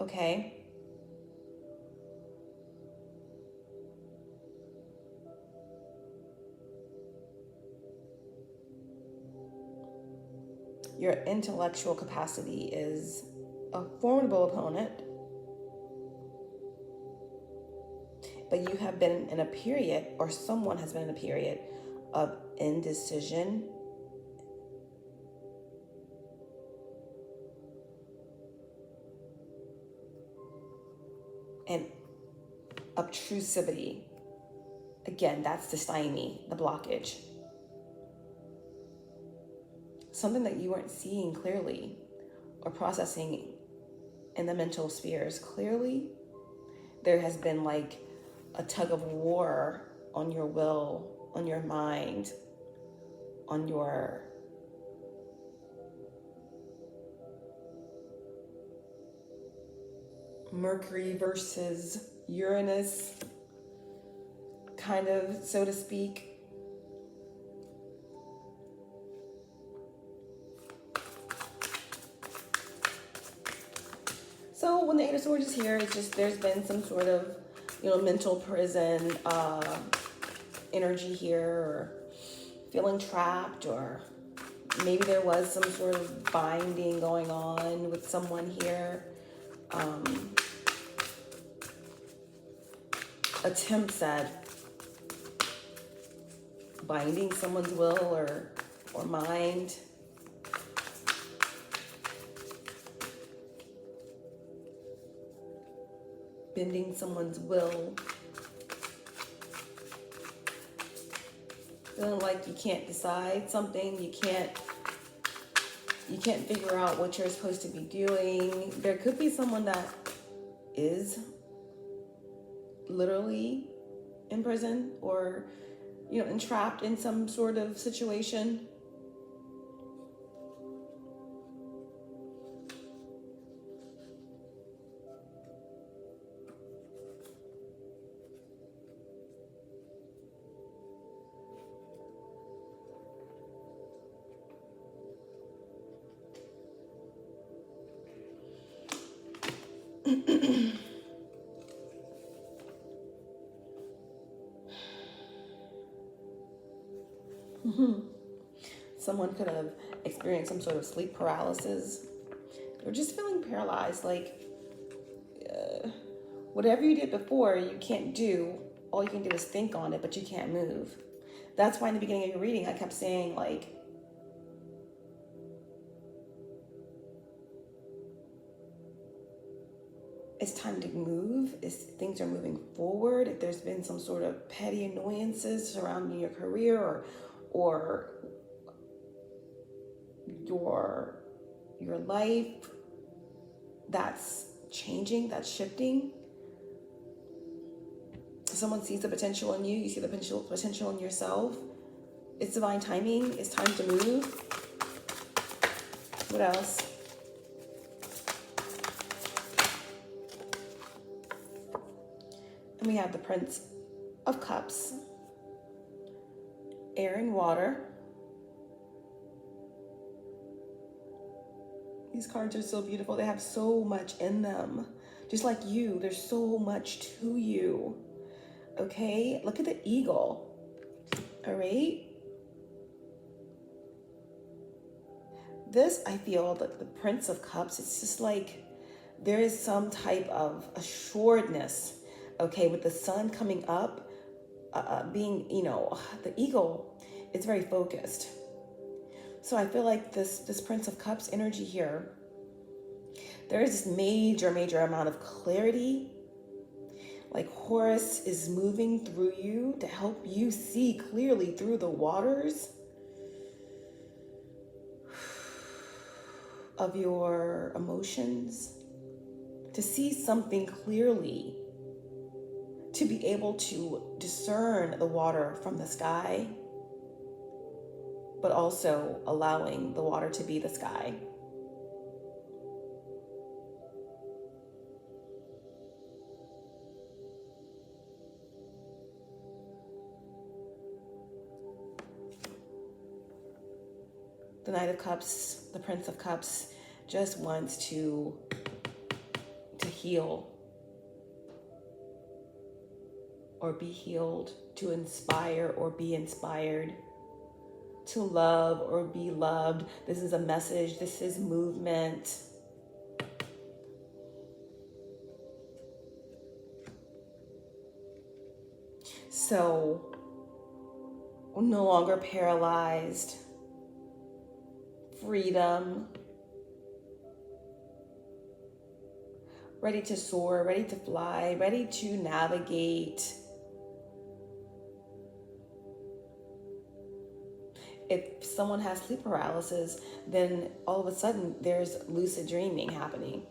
Okay? Your intellectual capacity is a formidable opponent. But you have been in a period, or someone has been in a period of indecision and obtrusivity. Again, that's the stymie, the blockage. Something that you weren't seeing clearly or processing in the mental spheres clearly. There has been like a tug of war on your will, on your mind, on your Mercury versus Uranus, kind of, so to speak. So when the Eight of Swords is here, it's just there's been some sort of, mental prison energy here, or feeling trapped, or maybe there was some sort of binding going on with someone here. Attempts at binding someone's will or mind. Bending someone's will. Feeling like you can't decide something, you can't figure out what you're supposed to be doing. There could be someone that is literally in prison or, entrapped in some sort of situation. Someone could have experienced some sort of sleep paralysis or just feeling paralyzed, like whatever you did before, you can't do. All you can do is think on it, but you can't move. That's why in the beginning of your reading, I kept saying, like, it's time to move. Things are moving forward. If there's been some sort of petty annoyances surrounding your career or your life, that's changing, that's shifting. Someone sees the potential in you, you see the potential in yourself. It's divine timing, it's time to move. What else? And we have the Prince of Cups, air and water. These cards are so beautiful. They have so much in them. Just like you, there's so much to you. Okay, look at the eagle. All right. This, I feel, that the Prince of Cups, it's just like there is some type of assuredness, okay, with the sun coming up, being, the eagle, it's very focused. So I feel like this Prince of Cups energy here There is this major amount of clarity. Like Horus is moving through you to help you see clearly through the waters of your emotions, to see something clearly, to be able to discern the water from the sky, but also allowing the water to be the sky. The Knight of Cups, the Prince of Cups, just wants to heal or be healed, to inspire or be inspired, to love or be loved. This is a message. This is movement. So, no longer paralyzed. Freedom. Ready to soar, ready to fly, ready to navigate. If someone has sleep paralysis, then all of a sudden there's lucid dreaming happening.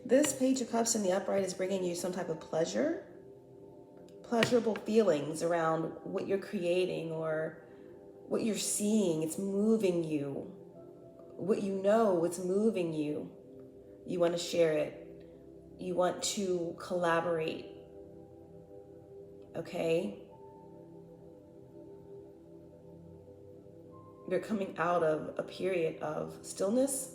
This Page of Cups in the upright is bringing you some type of pleasurable feelings around what you're creating or what you're seeing. It's moving you. What you know, it's moving you. You want to share it. You want to collaborate. Okay? You're coming out of a period of stillness.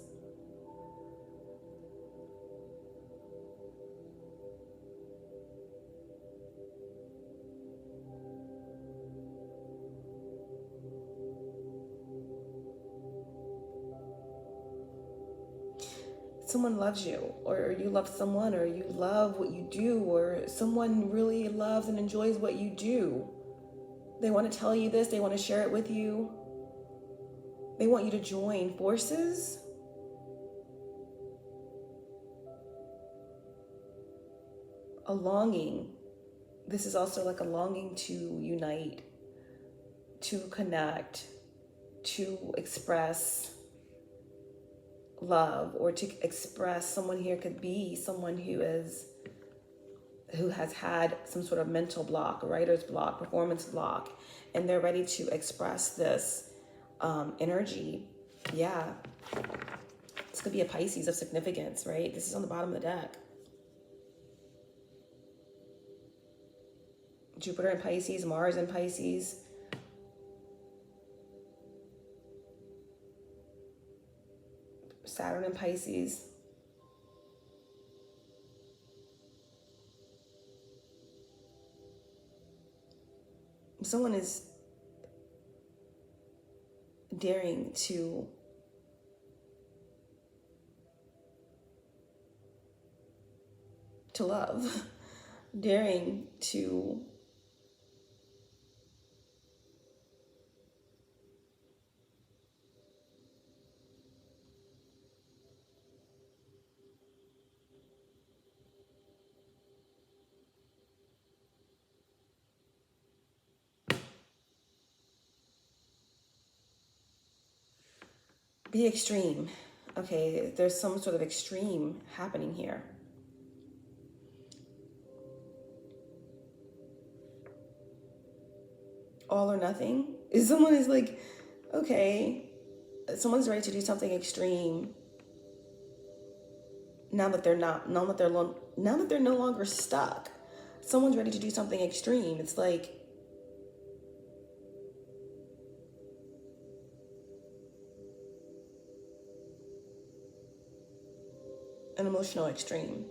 Someone loves you, or you love someone, or you love what you do, or someone really loves and enjoys what you do. They want to tell you this, they want to share it with you. They want you to join forces. A longing. This is also like a longing to unite, to connect, to express love, or to express. Someone here could be someone who has had some sort of mental block, writer's block, performance block, and they're ready to express this energy. Yeah, this could be a Pisces of significance, right? This is on the bottom of the deck. Jupiter in Pisces, Mars in Pisces. Saturn in Pisces. Someone is daring to love, daring to be extreme. Okay, there's some sort of extreme happening here. All or nothing. If someone is like, okay, someone's ready to do something extreme. Now that they're no longer stuck. Someone's ready to do something extreme. It's like, an emotional extreme.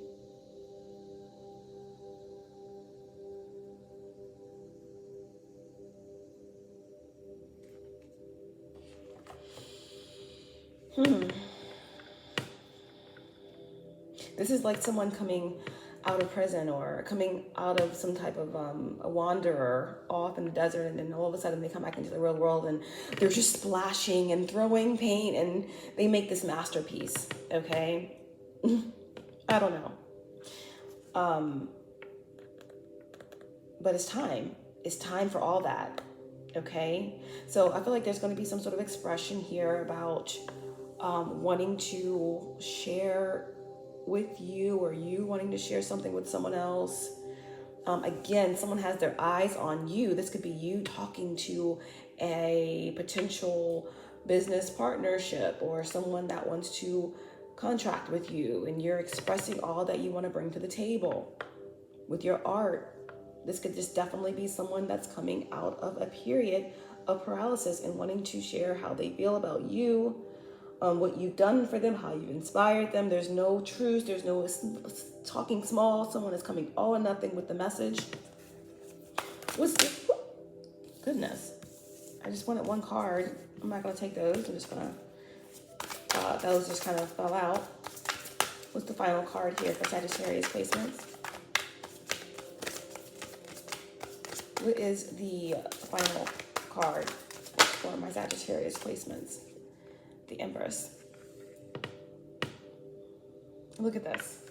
This is like someone coming out of prison or coming out of some type of a wanderer off in the desert, and then all of a sudden they come back into the real world and they're just splashing and throwing paint and they make this masterpiece, okay? I don't know. But it's time. It's time for all that, okay? So I feel like there's going to be some sort of expression here about wanting to share with you, or you wanting to share something with someone else. Again, someone has their eyes on you. This could be you talking to a potential business partnership or someone that wants to contract with you, and you're expressing all that you want to bring to the table with your art. This could just definitely be someone that's coming out of a period of paralysis and wanting to share how they feel about you, what you've done for them, how you've inspired them. There's no truce. There's no talking small. Someone is coming all or nothing with the message. What's this? Goodness. I just wanted one card. I'm not going to take those. I'm just going to, those just kind of fell out. What's the final card here for Sagittarius placements? What is the final card for my Sagittarius placements? The Empress. Look at this.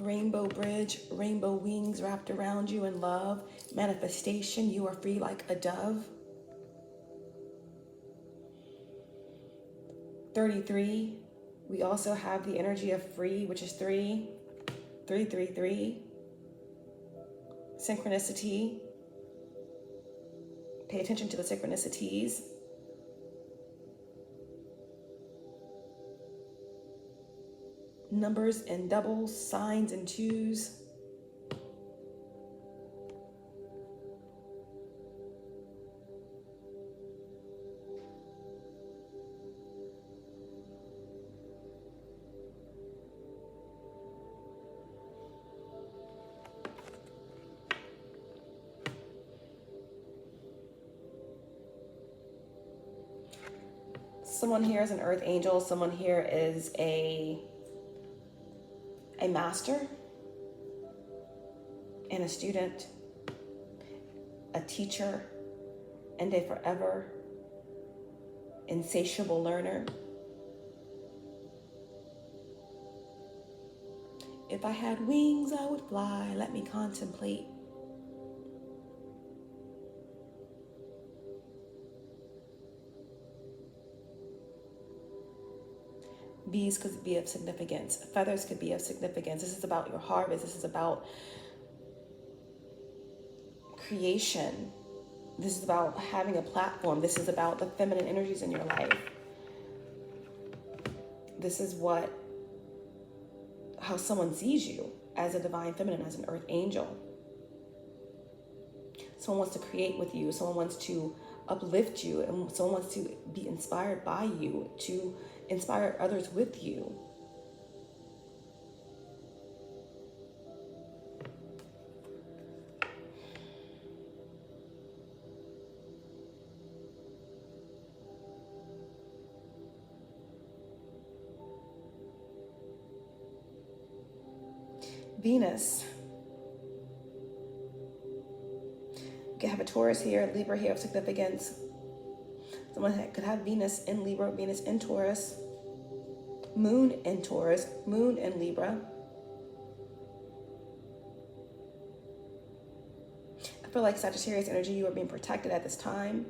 Rainbow bridge, rainbow wings wrapped around you in love, manifestation, you are free like a dove. 33, we also have the energy of free, which is 3, 3, 3, 3. Synchronicity. Pay attention to the synchronicities. Numbers and doubles, signs and twos. Someone here is an earth angel. Someone here is a master and a student, a teacher, and a forever insatiable learner. If I had wings, I would fly. Let me contemplate. Bees could be of significance. Feathers could be of significance. This is about your harvest. This is about creation. This is about having a platform. This is about the feminine energies in your life. This is how someone sees you, as a divine feminine, as an earth angel. Someone wants to create with you. Someone wants to uplift you, and someone wants to be inspired by you, to inspire others with you. Venus. You could have a Taurus here, Libra here of significance. Someone could have Venus in Libra, Venus in Taurus, Moon in Taurus, Moon in Libra. I feel like Sagittarius energy, you are being protected at this time.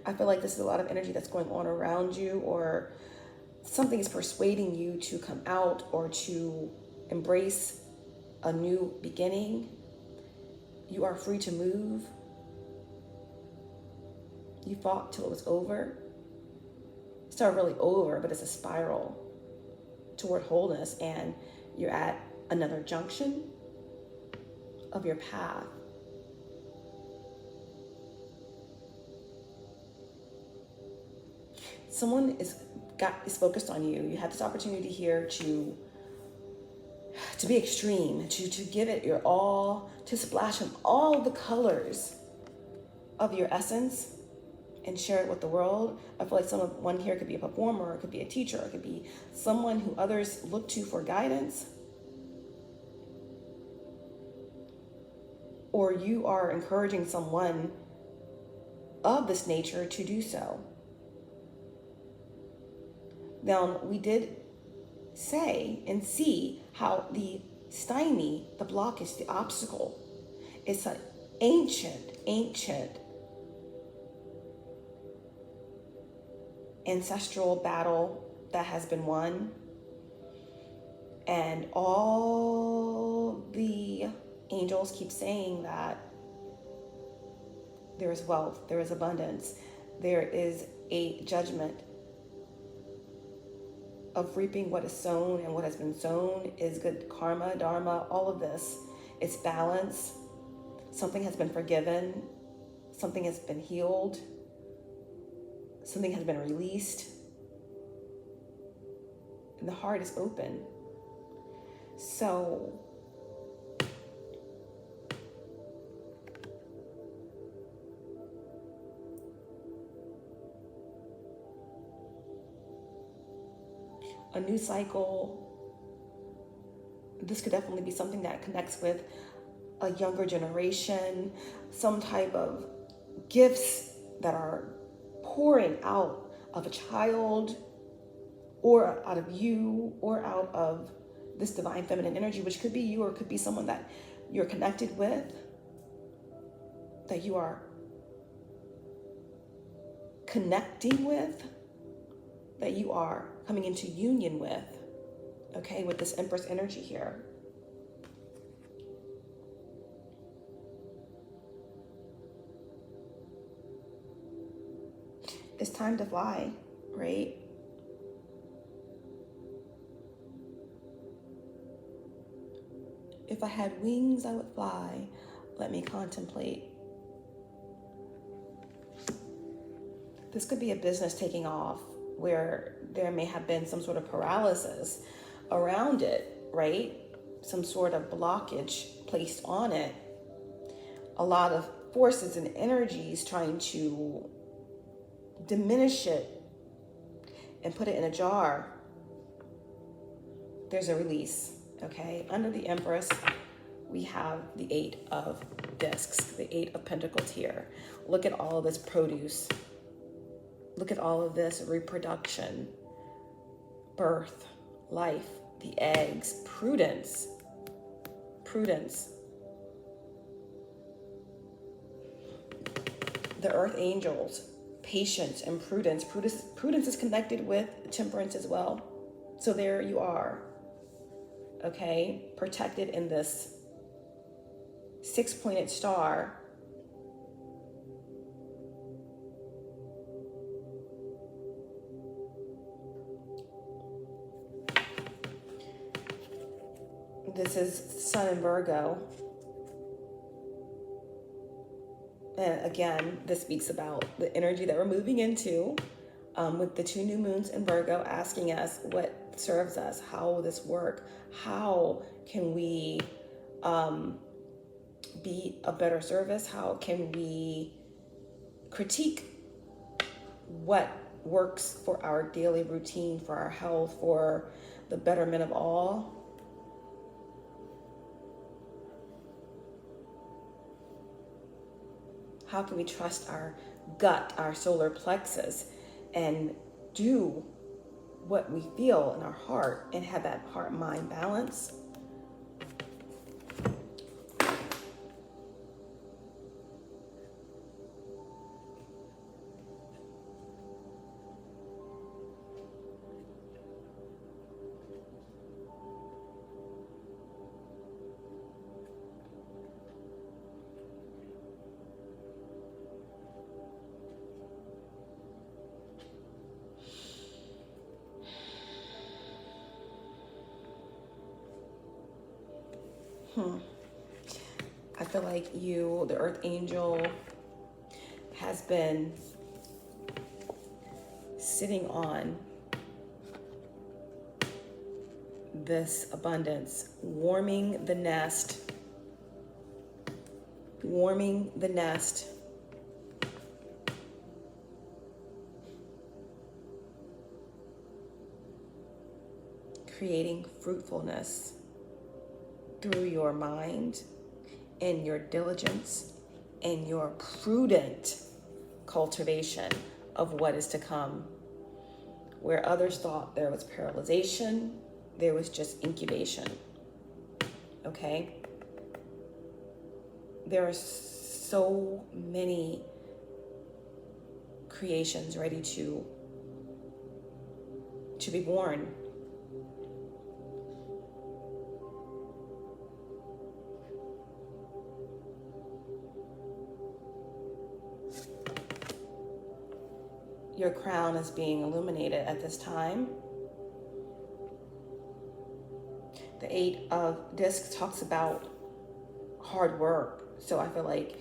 I feel like this is a lot of energy that's going on around you, or something is persuading you to come out or to embrace a new beginning. You are free to move. You fought till it was over. It's not really over, but it's a spiral toward wholeness, and you're at another junction of your path. Someone is focused on you. You have this opportunity here to be extreme, to give it your all, to splash in all the colors of your essence, and share it with the world. I feel like someone here could be a performer, it could be a teacher, it could be someone who others look to for guidance. Or you are encouraging someone of this nature to do so. Now, we did say and see how the stymie, the blockage, the obstacle, it's an ancient ancestral battle that has been won. And all the angels keep saying that there is wealth, there is abundance, there is a judgment of reaping what is sown, and what has been sown is good karma, dharma, all of this. It's balance. Something has been forgiven. Something has been healed. Something has been released. And the heart is open. So a new cycle. This could definitely be something that connects with a younger generation, some type of gifts that are pouring out of a child or out of you or out of this divine feminine energy, which could be you or could be someone that you're connected with, that you are connecting with, that you are coming into union with, okay, with this Empress energy here. It's time to fly, right? If I had wings, I would fly. Let me contemplate. This could be a business taking off where there may have been some sort of paralysis around it, right? Some sort of blockage placed on it. A lot of forces and energies trying to diminish it and put it in a jar. There's a release, okay? Under the Empress, we have the 8 of discs, the 8 of pentacles here. Look at all of this produce. Look at all of this reproduction, birth, life, the eggs, prudence. The earth angels, patience and prudence. Prudence is connected with temperance as well. So there you are, okay? Protected in this 6-pointed star. This is Sun in Virgo. And again, this speaks about the energy that we're moving into with the 2 new moons in Virgo, asking us what serves us, how will this work, how can we be a better service, how can we critique what works for our daily routine, for our health, for the betterment of all. How can we trust our gut, our solar plexus, and do what we feel in our heart and have that heart-mind balance? I feel like you, the earth angel, has been sitting on this abundance, warming the nest, creating fruitfulness through your mind and your diligence and your prudent cultivation of what is to come. Where others thought there was paralyzation, there was just incubation. Okay? There are so many creations ready to be born. Your crown is being illuminated at this time. The 8 of Discs talks about hard work. So I feel like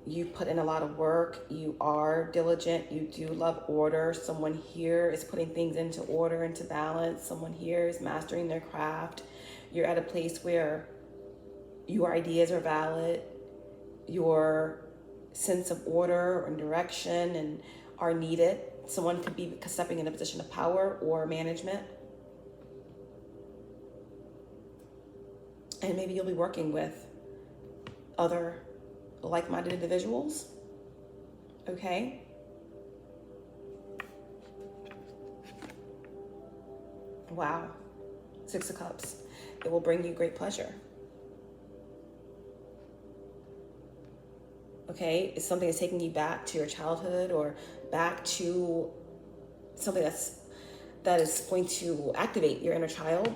you put in a lot of work. You are diligent. You do love order. Someone here is putting things into order, into balance. Someone here is mastering their craft. You're at a place where your ideas are valid. Your sense of order and direction and are needed. Someone could be stepping in a position of power or management. And maybe you'll be working with other like-minded individuals. Okay? Wow. 6 of Cups. It will bring you great pleasure. Okay? It's something that's taking you back to your childhood or back to something that is going to activate your inner child.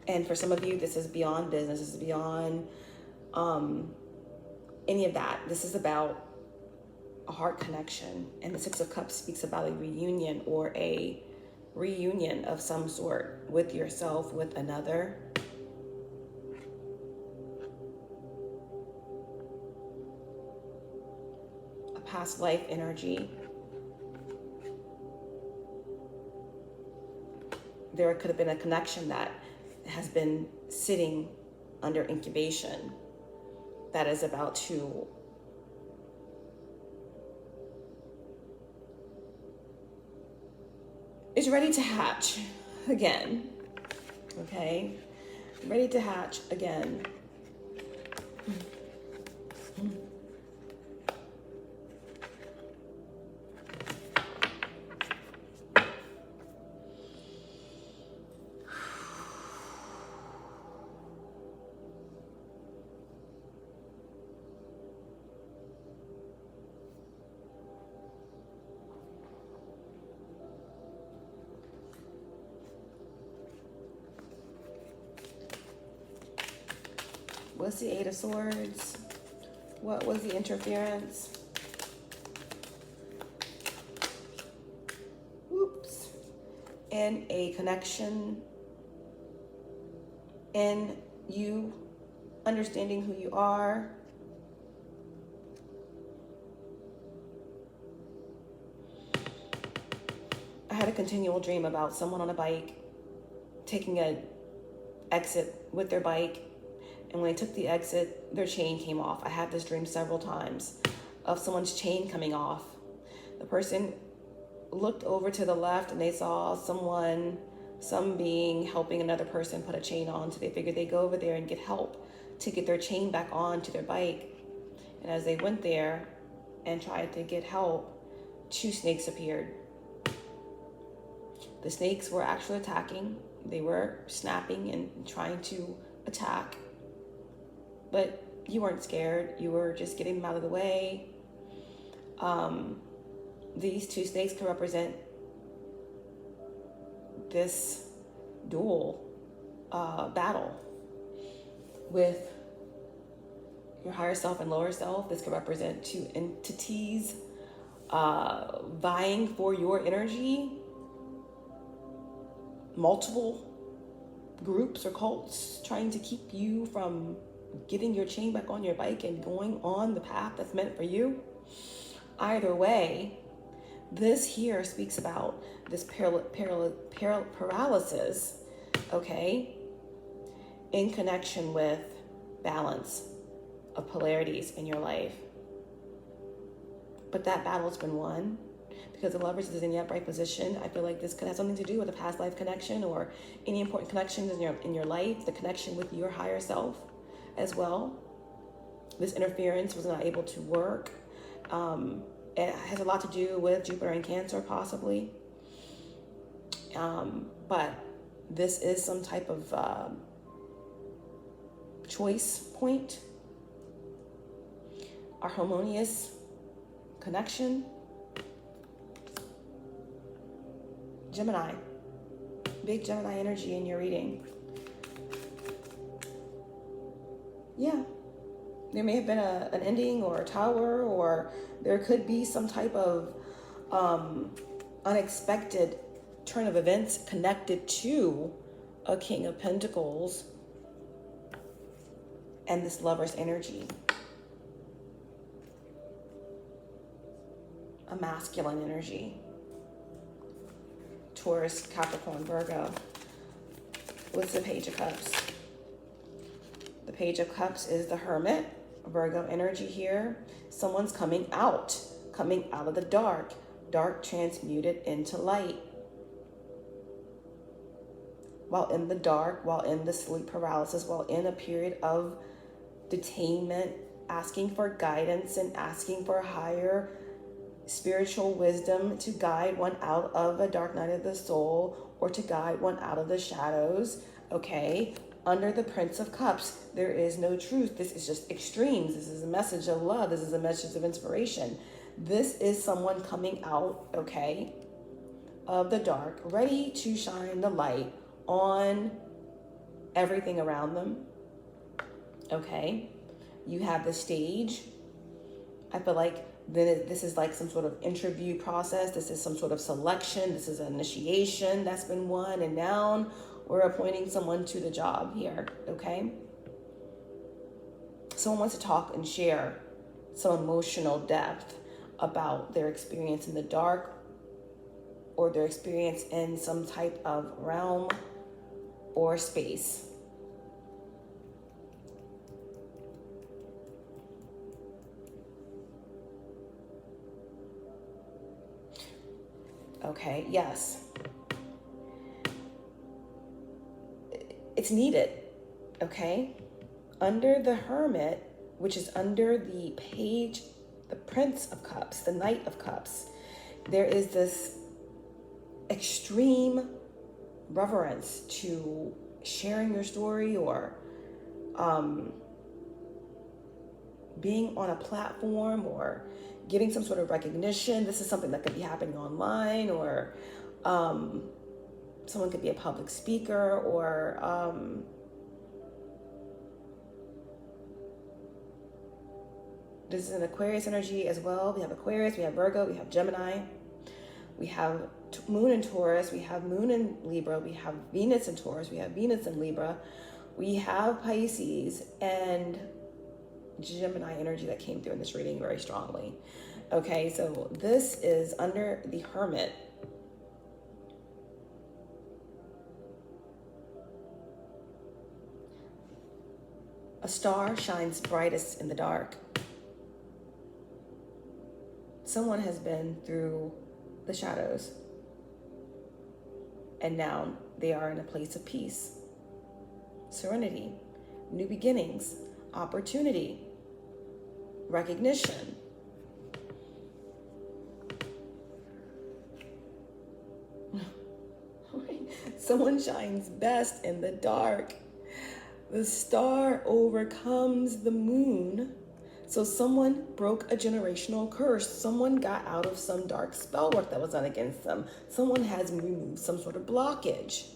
And for some of you, this is beyond business. This is beyond any of that. This is about a heart connection. And the 6 of Cups speaks about a reunion or a reunion of some sort with yourself, with another. A past life energy. There could have been a connection that has been sitting under incubation that is about to is ready to hatch again. Okay? Ready to hatch again. What's the 8 of Swords? What was the interference? Oops. And a connection in you understanding who you are. I had a continual dream about someone on a bike taking an exit with their bike. And when they took the exit, their chain came off. I had this dream several times of someone's chain coming off. The person looked over to the left and they saw some being helping another person put a chain on. So they figured they'd go over there and get help to get their chain back on to their bike. And as they went there and tried to get help, 2 snakes appeared. The snakes were actually attacking. They were snapping and trying to attack. But you weren't scared. You were just getting them out of the way. These 2 snakes can represent this dual battle with your higher self and lower self. This could represent 2 entities vying for your energy. Multiple groups or cults trying to keep you from getting your chain back on your bike and going on the path that's meant for you. Either way, this here speaks about this paralysis, okay, in connection with balance of polarities in your life. But that battle's been won. because the Lovers is in the upright position. I feel like this could have something to do with a past life connection or any important connections in your life, the connection with your higher self as well. This interference was not able to work. It has a lot to do with Jupiter and Cancer, possibly. But this is some type of choice point, a harmonious connection. Gemini, big Gemini energy in your reading. Yeah, there may have been an ending or a tower, or there could be some type of unexpected turn of events connected to a King of Pentacles and this Lover's energy. A masculine energy. Taurus, Capricorn, Virgo. What's the Page of Cups? The Page of Cups is the Hermit, Virgo energy here. Someone's coming out of the dark. Dark transmuted into light. While in the dark, while in the sleep paralysis, while in a period of detainment, asking for guidance and asking for higher spiritual wisdom to guide one out of a dark night of the soul, or to guide one out of the shadows, okay? Under the Prince of Cups, there is no truth. This is just extremes. This is a message of love. This is a message of inspiration. This is someone coming out, okay, of the dark, ready to shine the light on everything around them, okay? You have the stage. I feel like this is like some sort of interview process. This is some sort of selection. This is an initiation that's been won, and now we're appointing someone to the job here, okay? Someone wants to talk and share some emotional depth about their experience in the dark, or their experience in some type of realm or space. Okay, yes. It's needed, okay? Under the Hermit, which is under the Page, the Prince of Cups, the Knight of Cups, there is this extreme reverence to sharing your story, or being on a platform, or getting some sort of recognition. This is something that could be happening online, or someone could be a public speaker, or this is an Aquarius energy as well. We have Aquarius, we have Virgo, we have Gemini, we have Moon in Taurus, we have Moon in Libra, we have Venus in Taurus, we have Venus in Libra, we have Pisces, and Gemini energy that came through in this reading very strongly. Okay, so this is under the Hermit. A star shines brightest in the dark. Someone has been through the shadows, and now they are in a place of peace, serenity, new beginnings, opportunity, recognition. Someone shines best in the dark. The star overcomes the moon. So someone broke a generational curse. Someone got out of some dark spell work that was done against them. Someone has removed some sort of blockage.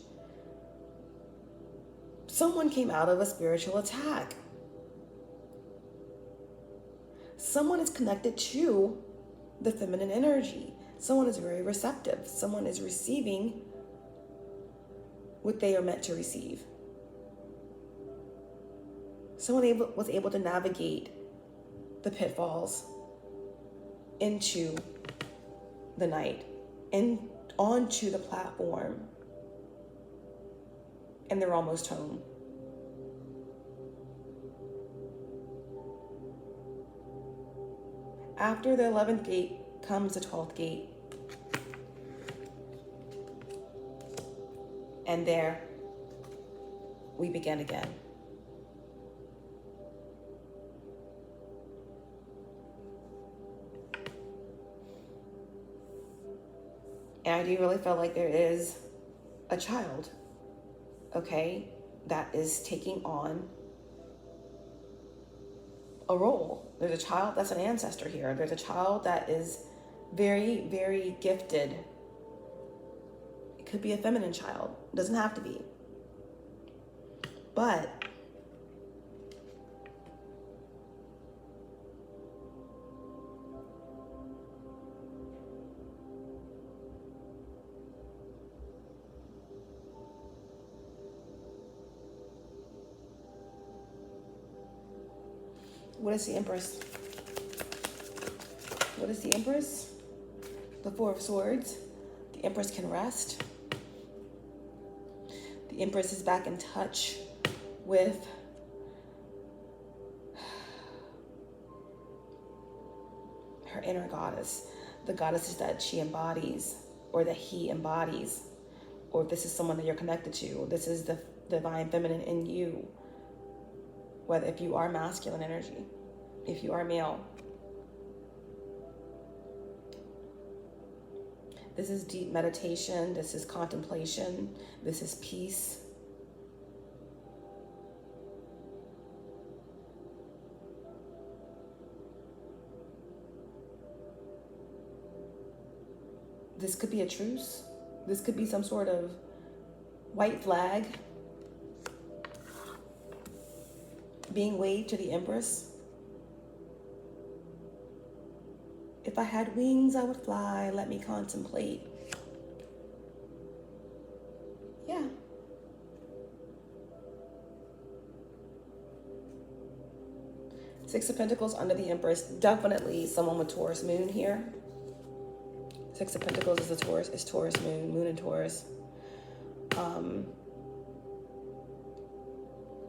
Someone came out of a spiritual attack. Someone is connected to the feminine energy. Someone is very receptive. Someone is receiving what they are meant to receive. Someone was able to navigate the pitfalls into the night and onto the platform, and they're almost home. After the 11th gate comes the 12th gate. And there we begin again. And I do really feel like there is a child, okay, that is taking on a role. There's a child that's an ancestor here. There's a child that is very, very gifted. It could be a feminine child. It doesn't have to be. But what is the Empress? What is the Empress? The Four of Swords. The Empress can rest. The Empress is back in touch with her inner goddess, the goddesses that she embodies or that he embodies, or if this is someone that you're connected to, this is the divine feminine in you, whether if you are masculine energy, if you are male. This is deep meditation, this is contemplation, this is peace. This could be a truce. This could be some sort of white flag being waved to the Empress. If I had wings, I would fly. Let me contemplate. Yeah. Six of Pentacles under the Empress. Definitely someone with Taurus moon here. Six of Pentacles is Taurus moon and Taurus.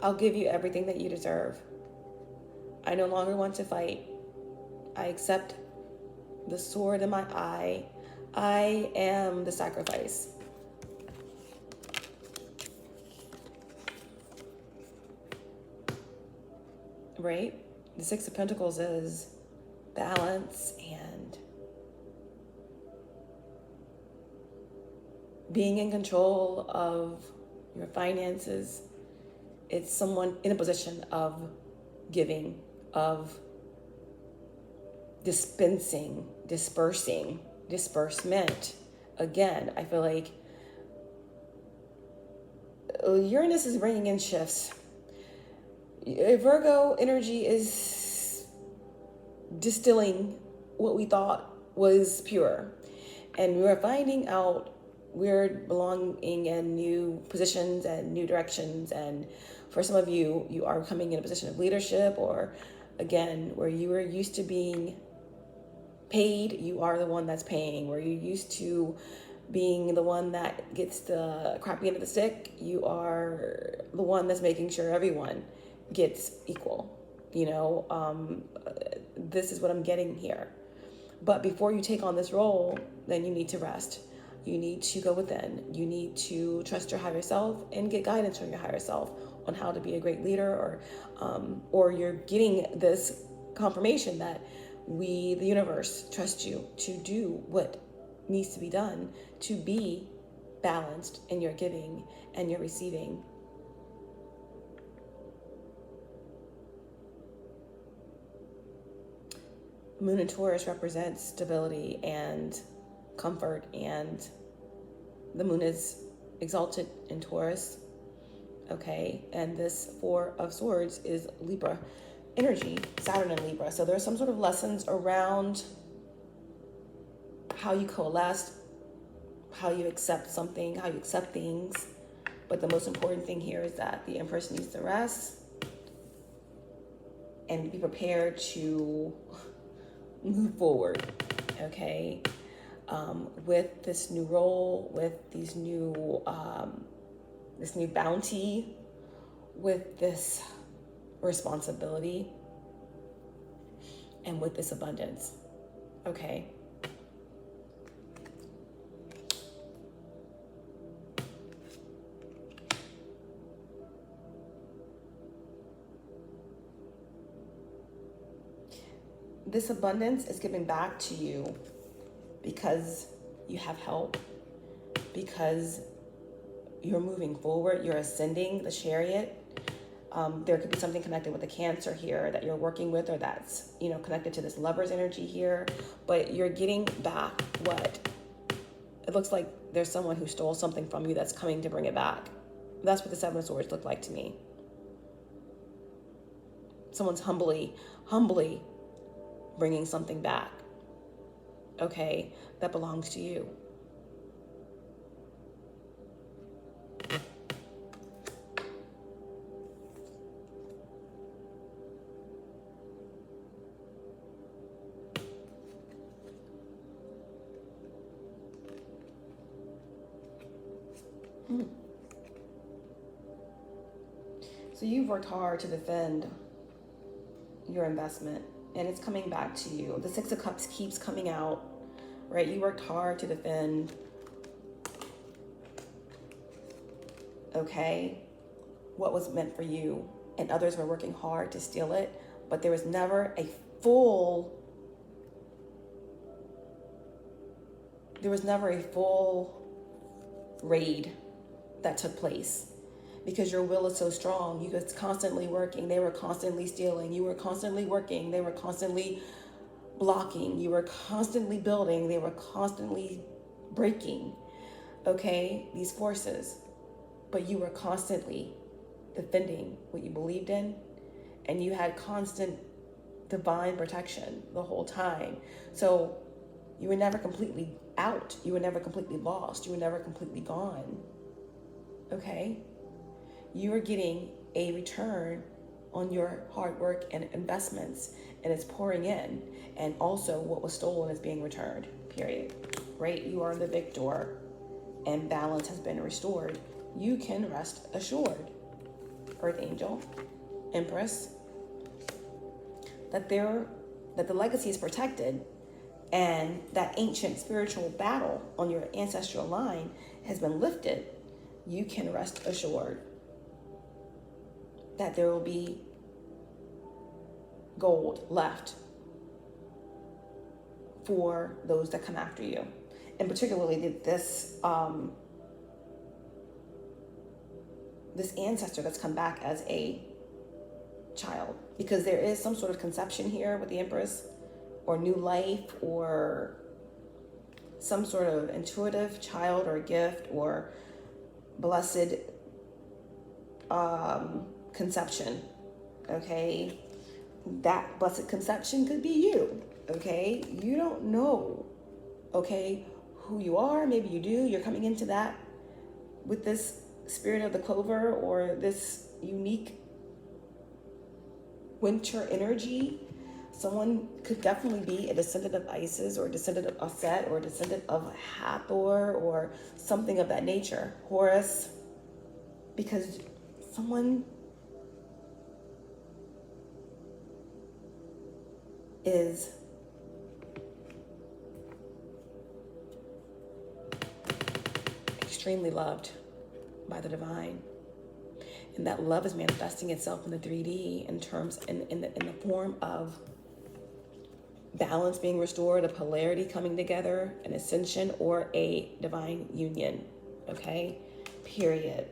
I'll give you everything that you deserve. I no longer want to fight. I accept the sword in my eye. I am the sacrifice. Right? The Six of Pentacles is balance and being in control of your finances. It's someone in a position of giving, of dispensing, disbursement. Again, I feel like Uranus is bringing in shifts. Virgo energy is distilling what we thought was pure. And we're finding out we're belonging in new positions and new directions. And for some of you, you are coming in a position of leadership, or again, where you were used to being paid, you are the one that's paying. Where you're used to being the one that gets the crappy end of the stick, you are the one that's making sure everyone gets equal. You know, this is what I'm getting here. But before you take on this role, then you need to rest. You need to go within. You need to trust your higher self and get guidance from your higher self on how to be a great leader, or you're getting this confirmation that the universe, trust you to do what needs to be done to be balanced in your giving and your receiving. Moon in Taurus represents stability and comfort, and the moon is exalted in Taurus, okay? And this Four of Swords is Libra energy, Saturn in Libra. So there's some sort of lessons around how you coalesce, how you accept something, how you accept things. But the most important thing here is that the Empress needs to rest and be prepared to move forward, okay? With this new role, with these new, this new bounty, with this responsibility, and with this abundance, okay? this abundance is given back to you because you have help, because you're moving forward, you're ascending the chariot. There could be something connected with the Cancer here that you're working with, or that's, you know, connected to this lover's energy here, but you're getting back what it looks like. There's someone who stole something from you that's coming to bring it back. That's what the Seven of Swords look like to me. Someone's humbly bringing something back, okay, that belongs to you. So you've worked hard to defend your investment, and it's coming back to you. The Six of Cups keeps coming out, right? You worked hard to defend, okay, what was meant for you, and others were working hard to steal it, but there was never a full raid that took place. Because your will is so strong, you was constantly working, they were constantly stealing, you were constantly working, they were constantly blocking, you were constantly building, they were constantly breaking, okay, these forces. But you were constantly defending what you believed in, and you had constant divine protection the whole time. So you were never completely out, you were never completely lost, you were never completely gone, okay? You are getting a return on your hard work and investments, and it's pouring in. And also what was stolen is being returned, period, right? You are the victor, and balance has been restored. You can rest assured, Earth Angel, Empress, that the legacy is protected, and that ancient spiritual battle on your ancestral line has been lifted. You can rest assured that there will be gold left for those that come after you. And particularly this ancestor that's come back as a child, because there is some sort of conception here with the Empress, or new life, or some sort of intuitive child or gift or blessed conception, okay? That blessed conception could be you, okay? You don't know, okay, who you are. Maybe you do. You're coming into that with this spirit of the clover, or this unique winter energy. Someone could definitely be a descendant of Isis, or a descendant of Aset, or a descendant of Hathor, or something of that nature, Horus, because someone is extremely loved by the divine, and that love is manifesting itself in the 3D in the form of balance being restored, a polarity coming together, an ascension, or a divine union, okay, period,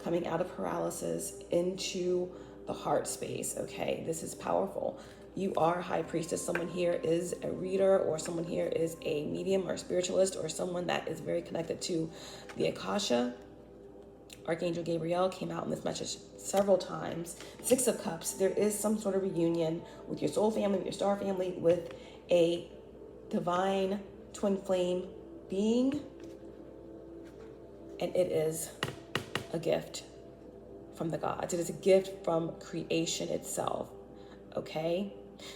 coming out of paralysis into the heart space, okay? This is powerful. You are high priestess. Someone here is a reader, or someone here is a medium or spiritualist, or someone that is very connected to the Akasha. Archangel Gabriel came out in this message several times. Six of Cups, there is some sort of reunion with your soul family, with your star family, with a divine twin flame being, and it is a gift from the gods. It is a gift from creation itself, okay?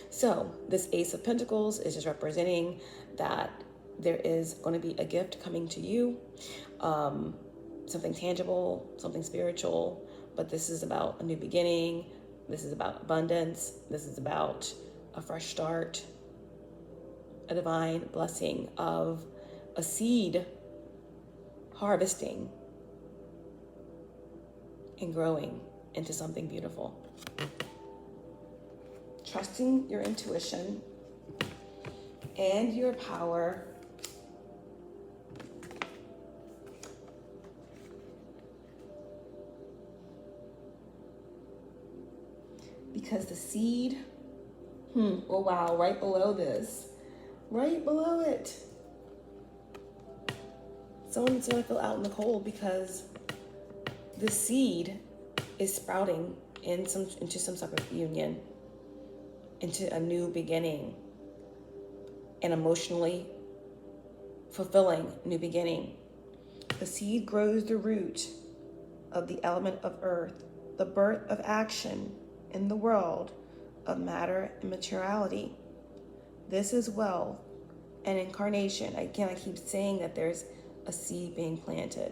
So this Ace of Pentacles is just representing that there is going to be a gift coming to you, something tangible, something spiritual, but this is about a new beginning. This is about abundance. This is about a fresh start, a divine blessing of a seed harvesting and growing into something beautiful. Trusting your intuition, and your power because the seed, oh wow, right below this, right below it. Someone's gonna feel out in the cold because the seed is sprouting into some sort of union, into a new beginning, an emotionally fulfilling new beginning. The seed grows the root of the element of earth, the birth of action in the world of matter and materiality. This is wealth and incarnation. Again, I keep saying that there's a seed being planted.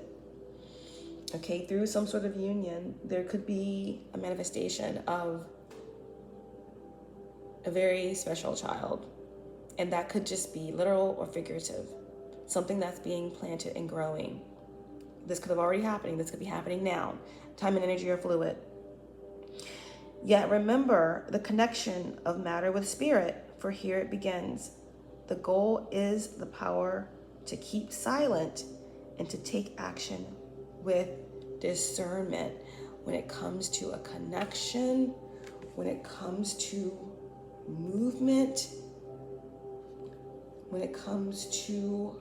Okay, through some sort of union, there could be a manifestation of a very special child. And that could just be literal or figurative. Something that's being planted and growing. This could have already happened. This could be happening now. Time and energy are fluid. Yet remember the connection of matter with spirit, for here it begins. The goal is the power to keep silent and to take action with discernment when it comes to a connection, when it comes to movement, when it comes to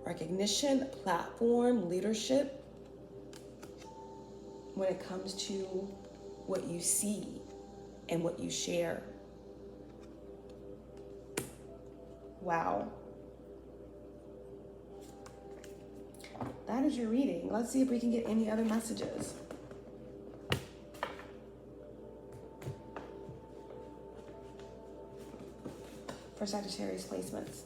recognition, platform, leadership, when it comes to what you see and what you share. Wow. That is your reading. Let's see if we can get any other messages. For Sagittarius placements.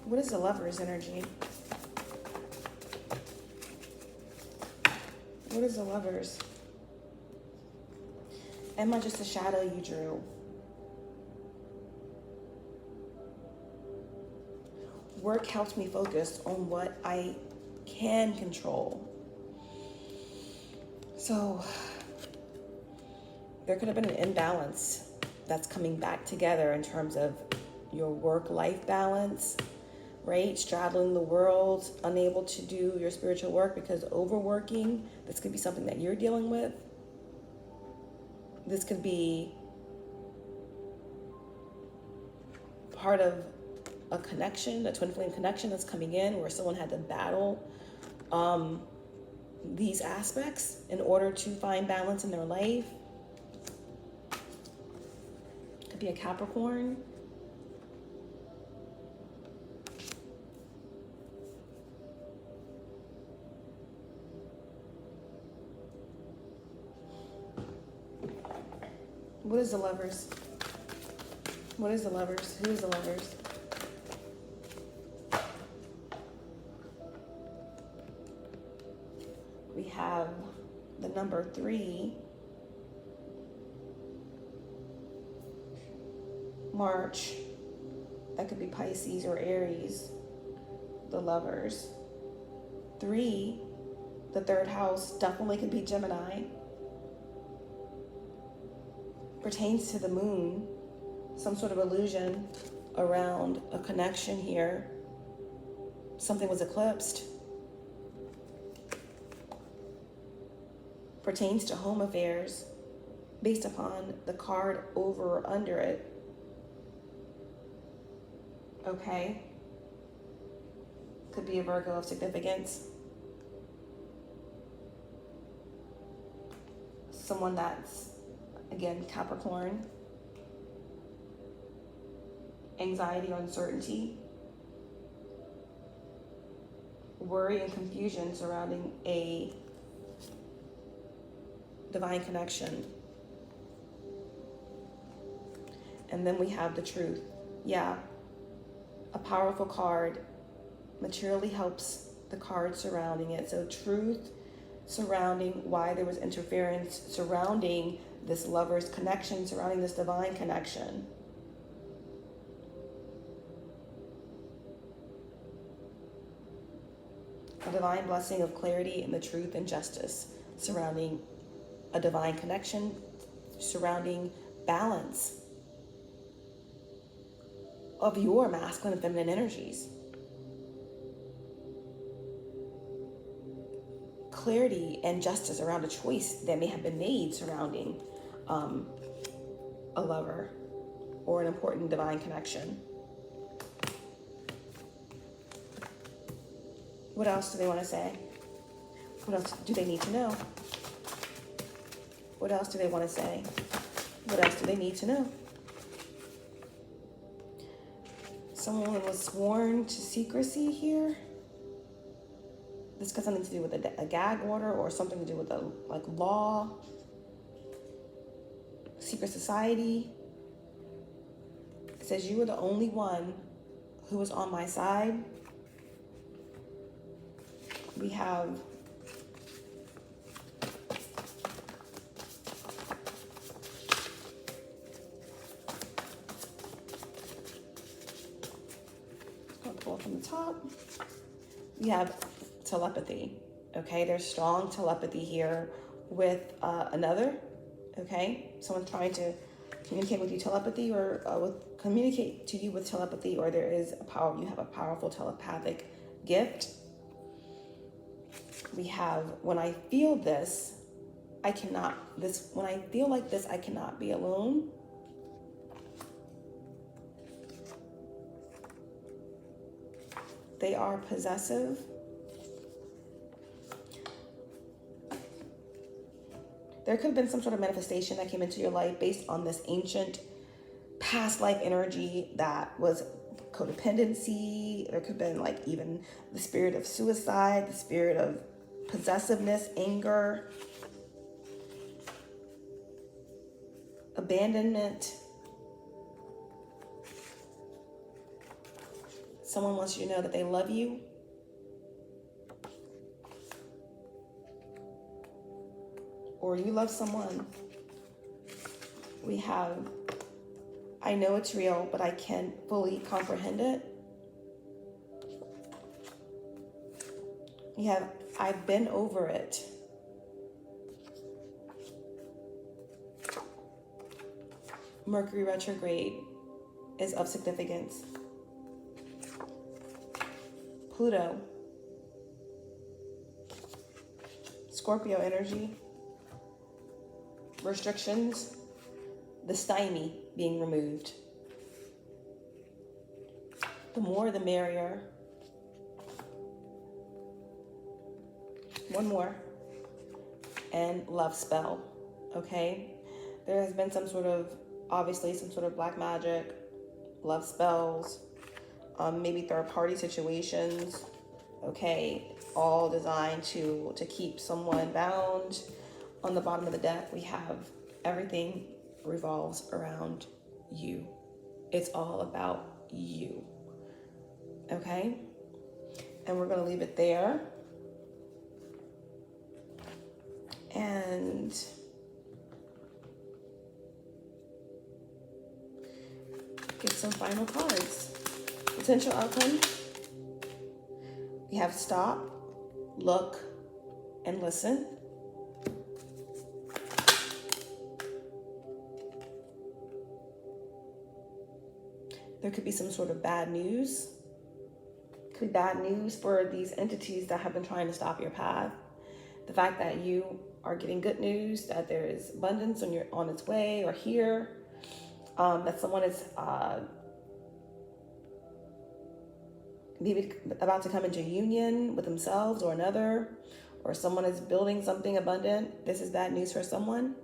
What is the Lover's energy? What is the Lover's? Am I just a shadow you drew? Work helps me focus on what I can control. So there could have been an imbalance that's coming back together in terms of your work-life balance, right? Straddling the world, unable to do your spiritual work because overworking. This could be something that you're dealing with. This could be part of a connection, a twin flame connection that's coming in where someone had to battle these aspects in order to find balance in their life. Could be a Capricorn. What is the Lovers? What is the Lovers? Who is the Lovers? We have the number 3, March. That could be Pisces or Aries, the Lovers. 3, the 3rd house, definitely could be Gemini. Pertains to the moon, some sort of illusion around a connection here. Something was eclipsed. Pertains to home affairs based upon the card over or under it. Okay. Could be a Virgo of significance. Someone that's, again, Capricorn. Anxiety or uncertainty. Worry and confusion surrounding a divine connection. And then we have the Truth. Yeah, a powerful card. Materially helps the card surrounding it. So truth surrounding why there was interference, surrounding this Lover's connection, surrounding this divine connection. a divine blessing of clarity and the truth and justice surrounding a divine connection, surrounding balance of your masculine and feminine energies. Clarity and justice around a choice that may have been made surrounding a lover or an important divine connection. What else do they want to say? What else do they need to know? What else do they want to say? What else do they need to know? Someone was sworn to secrecy here. This got something to do with a gag order or something to do with the law, secret society. It says you were the only one who was on my side. We have going to pull from the top. We have telepathy. Okay, there's strong telepathy here with another. Okay, someone's trying to communicate with you telepathy or communicate to you with telepathy, or there is you have a powerful telepathic gift. We have, when I feel this, when I feel like this, I cannot be alone. They are possessive. There could have been some sort of manifestation that came into your life based on this ancient past life energy that was codependency. There could have been even the spirit of suicide, the spirit of possessiveness, anger, abandonment. Someone wants you to know that they love you. Or you love someone. We have, I know it's real, but I can't fully comprehend it. We have, I've been over it. Mercury retrograde is of significance. Pluto. Scorpio energy. Restrictions, the stymie being removed. The more the merrier. One more. And love spell, okay? There has been obviously some sort of black magic, love spells, maybe third party situations, okay? All designed to keep someone bound. On the bottom of the deck, we have everything revolves around you. It's all about you. Okay? And we're going to leave it there. And get some final cards. Potential outcome. We have stop, look, and listen. There could be some sort of bad news. Could be bad news for these entities that have been trying to stop your path. The fact that you are getting good news, that there is abundance on its way or here, that someone is maybe about to come into union with themselves or another, or someone is building something abundant. This is bad news for someone.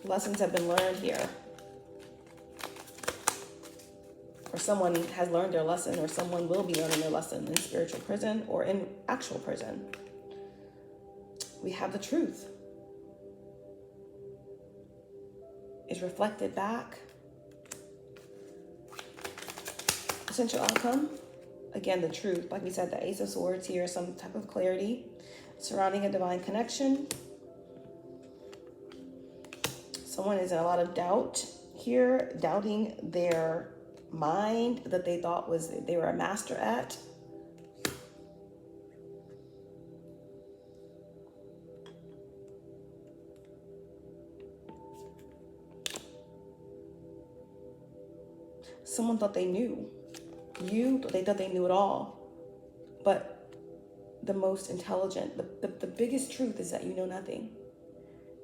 Lessons have been learned here. Or someone has learned their lesson, or someone will be learning their lesson in spiritual prison or in actual prison. We have the truth. It's reflected back. Essential outcome. Again, the truth. Like we said, the Ace of Swords here, some type of clarity surrounding a divine connection. Someone is in a lot of doubt here, doubting their mind that they thought they were a master at. Someone thought they knew. They thought they knew it all. But the most intelligent, the biggest truth is that you know nothing.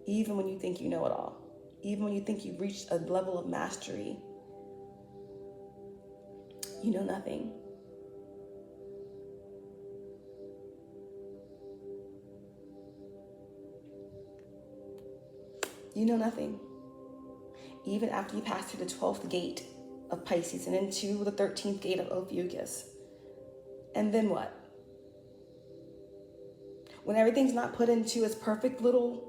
Even when you think you know it all. Even when you think you've reached a level of mastery, you know nothing. You know nothing. Even after you pass through the 12th gate of Pisces and into the 13th gate of Ophiuchus. And then what? When everything's not put into its perfect little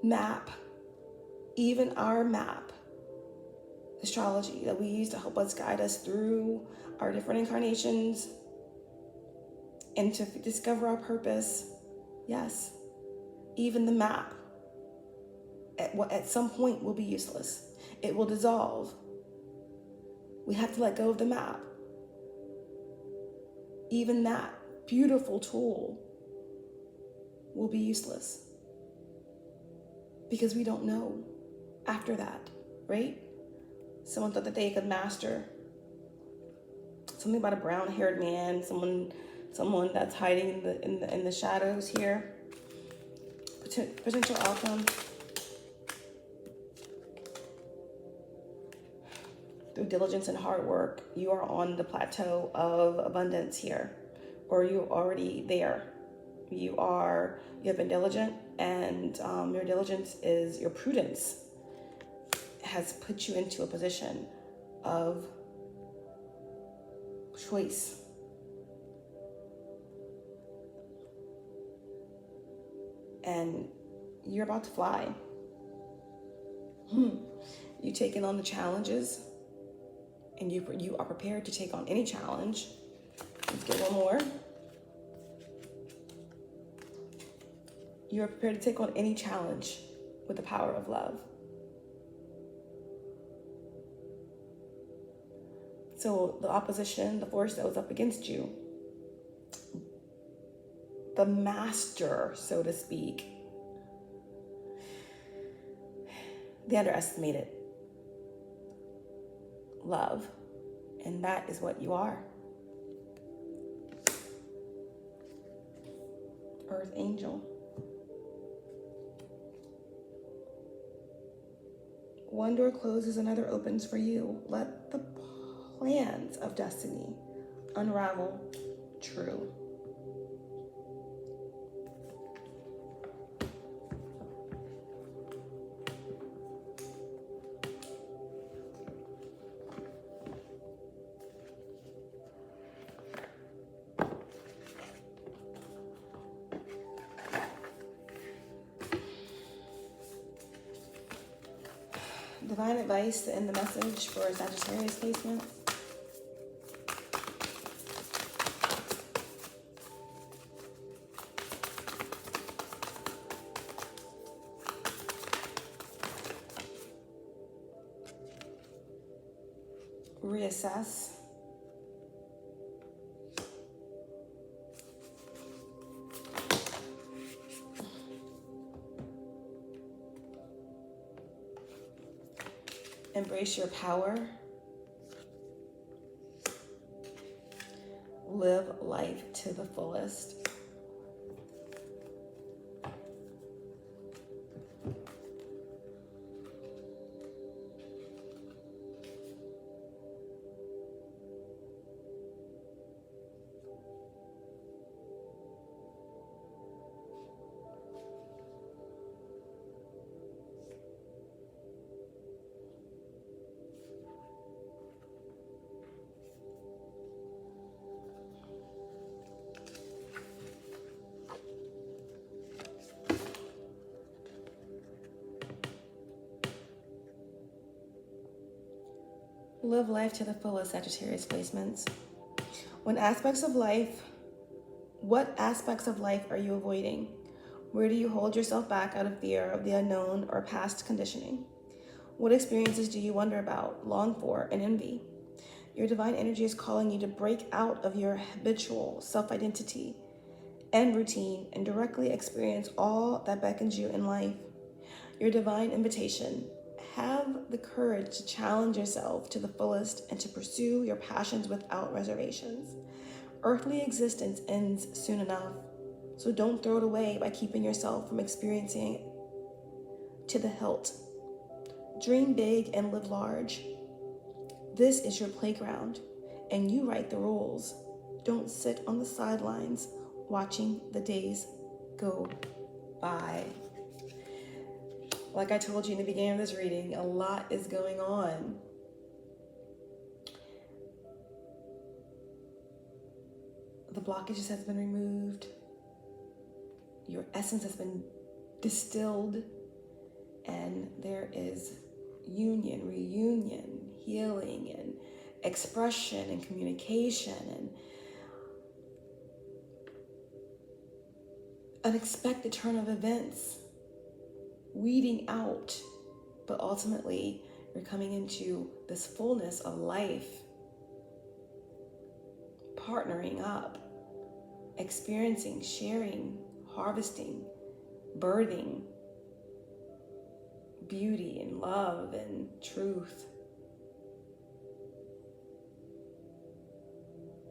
map, even our map, astrology that we use to help us guide us through our different incarnations and to discover our purpose, yes, even the map at some point will be useless. It will dissolve. We have to let go of the map. Even that beautiful tool will be useless because we don't know after that, right? Someone thought that they could master something about a brown-haired man, someone that's hiding in the shadows here. Potential outcome. Through diligence and hard work, you are on the plateau of abundance here, or you're already there. You have been diligent, and your diligence is your prudence has put you into a position of choice. And you're about to fly. You're taking on the challenges, and you are prepared to take on any challenge. Let's get one more. You are prepared to take on any challenge with the power of love. So the opposition, the force that was up against you, the master, so to speak, they underestimated love, and that is what you are. Earth angel. One door closes, another opens for you. Let the plans of destiny unravel true. Divine advice to end the message for Sagittarius placement. Reassess. Embrace your power. Live life to the fullest. Live life to the fullest, Sagittarius placements. What aspects of life are you avoiding? Where do you hold yourself back out of fear of the unknown or past conditioning? What experiences do you wonder about, long for, and envy? Your divine energy is calling you to break out of your habitual self-identity and routine and directly experience all that beckons you in life. Your divine invitation: have the courage to challenge yourself to the fullest and to pursue your passions without reservations. Earthly existence ends soon enough, so don't throw it away by keeping yourself from experiencing it to the hilt. Dream big and live large. This is your playground, and you write the rules. Don't sit on the sidelines watching the days go by. Like I told you in the beginning of this reading, a lot is going on. The blockages has been removed. Your essence has been distilled, and there is union, reunion, healing, and expression, and communication, and unexpected turn of events, weeding out, but ultimately you're coming into this fullness of life, partnering up, experiencing, sharing, harvesting, birthing beauty and love and truth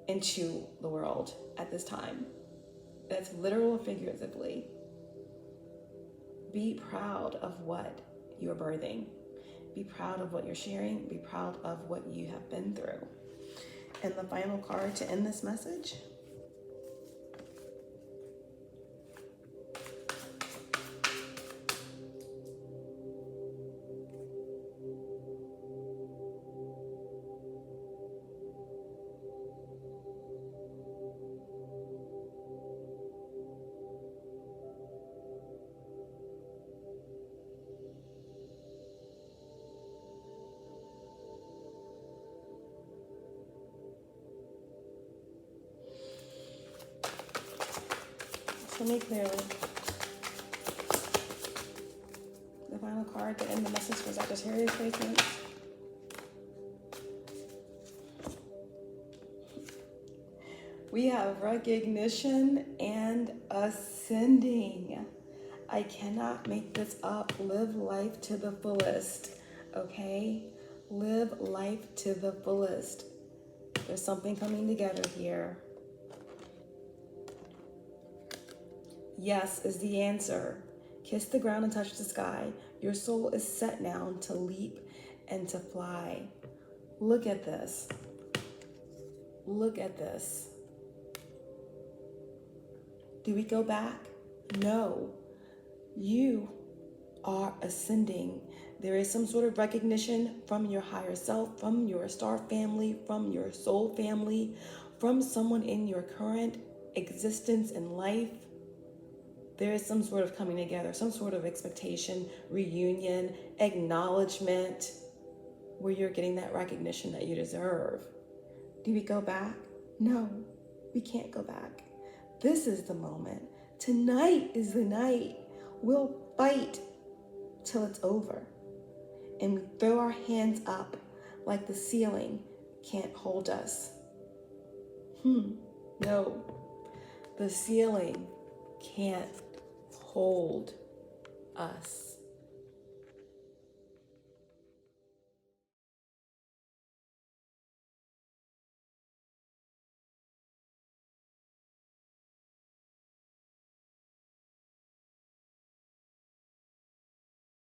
into the world at this time. That's literal or figuratively. Be proud of what you're birthing. Be proud of what you're sharing. Be proud of what you have been through. And the final card to end this message. So make clearly. The final card to end the message for Sagittarius placements. We have recognition and ascending. I cannot make this up. Live life to the fullest, okay? Live life to the fullest. There's something coming together here. Yes is the answer. Kiss the ground and touch the sky. Your soul is set now to leap and to fly. Look at this. Look at this. Do we go back? No. You are ascending. There is some sort of recognition from your higher self, from your star family, from your soul family, from someone in your current existence in life. There is some sort of coming together, some sort of expectation, reunion, acknowledgement, where you're getting that recognition that you deserve. Do we go back? No, we can't go back. This is the moment. Tonight is the night. We'll fight till it's over. And we throw our hands up like the ceiling can't hold us. No, the ceiling can't hold us.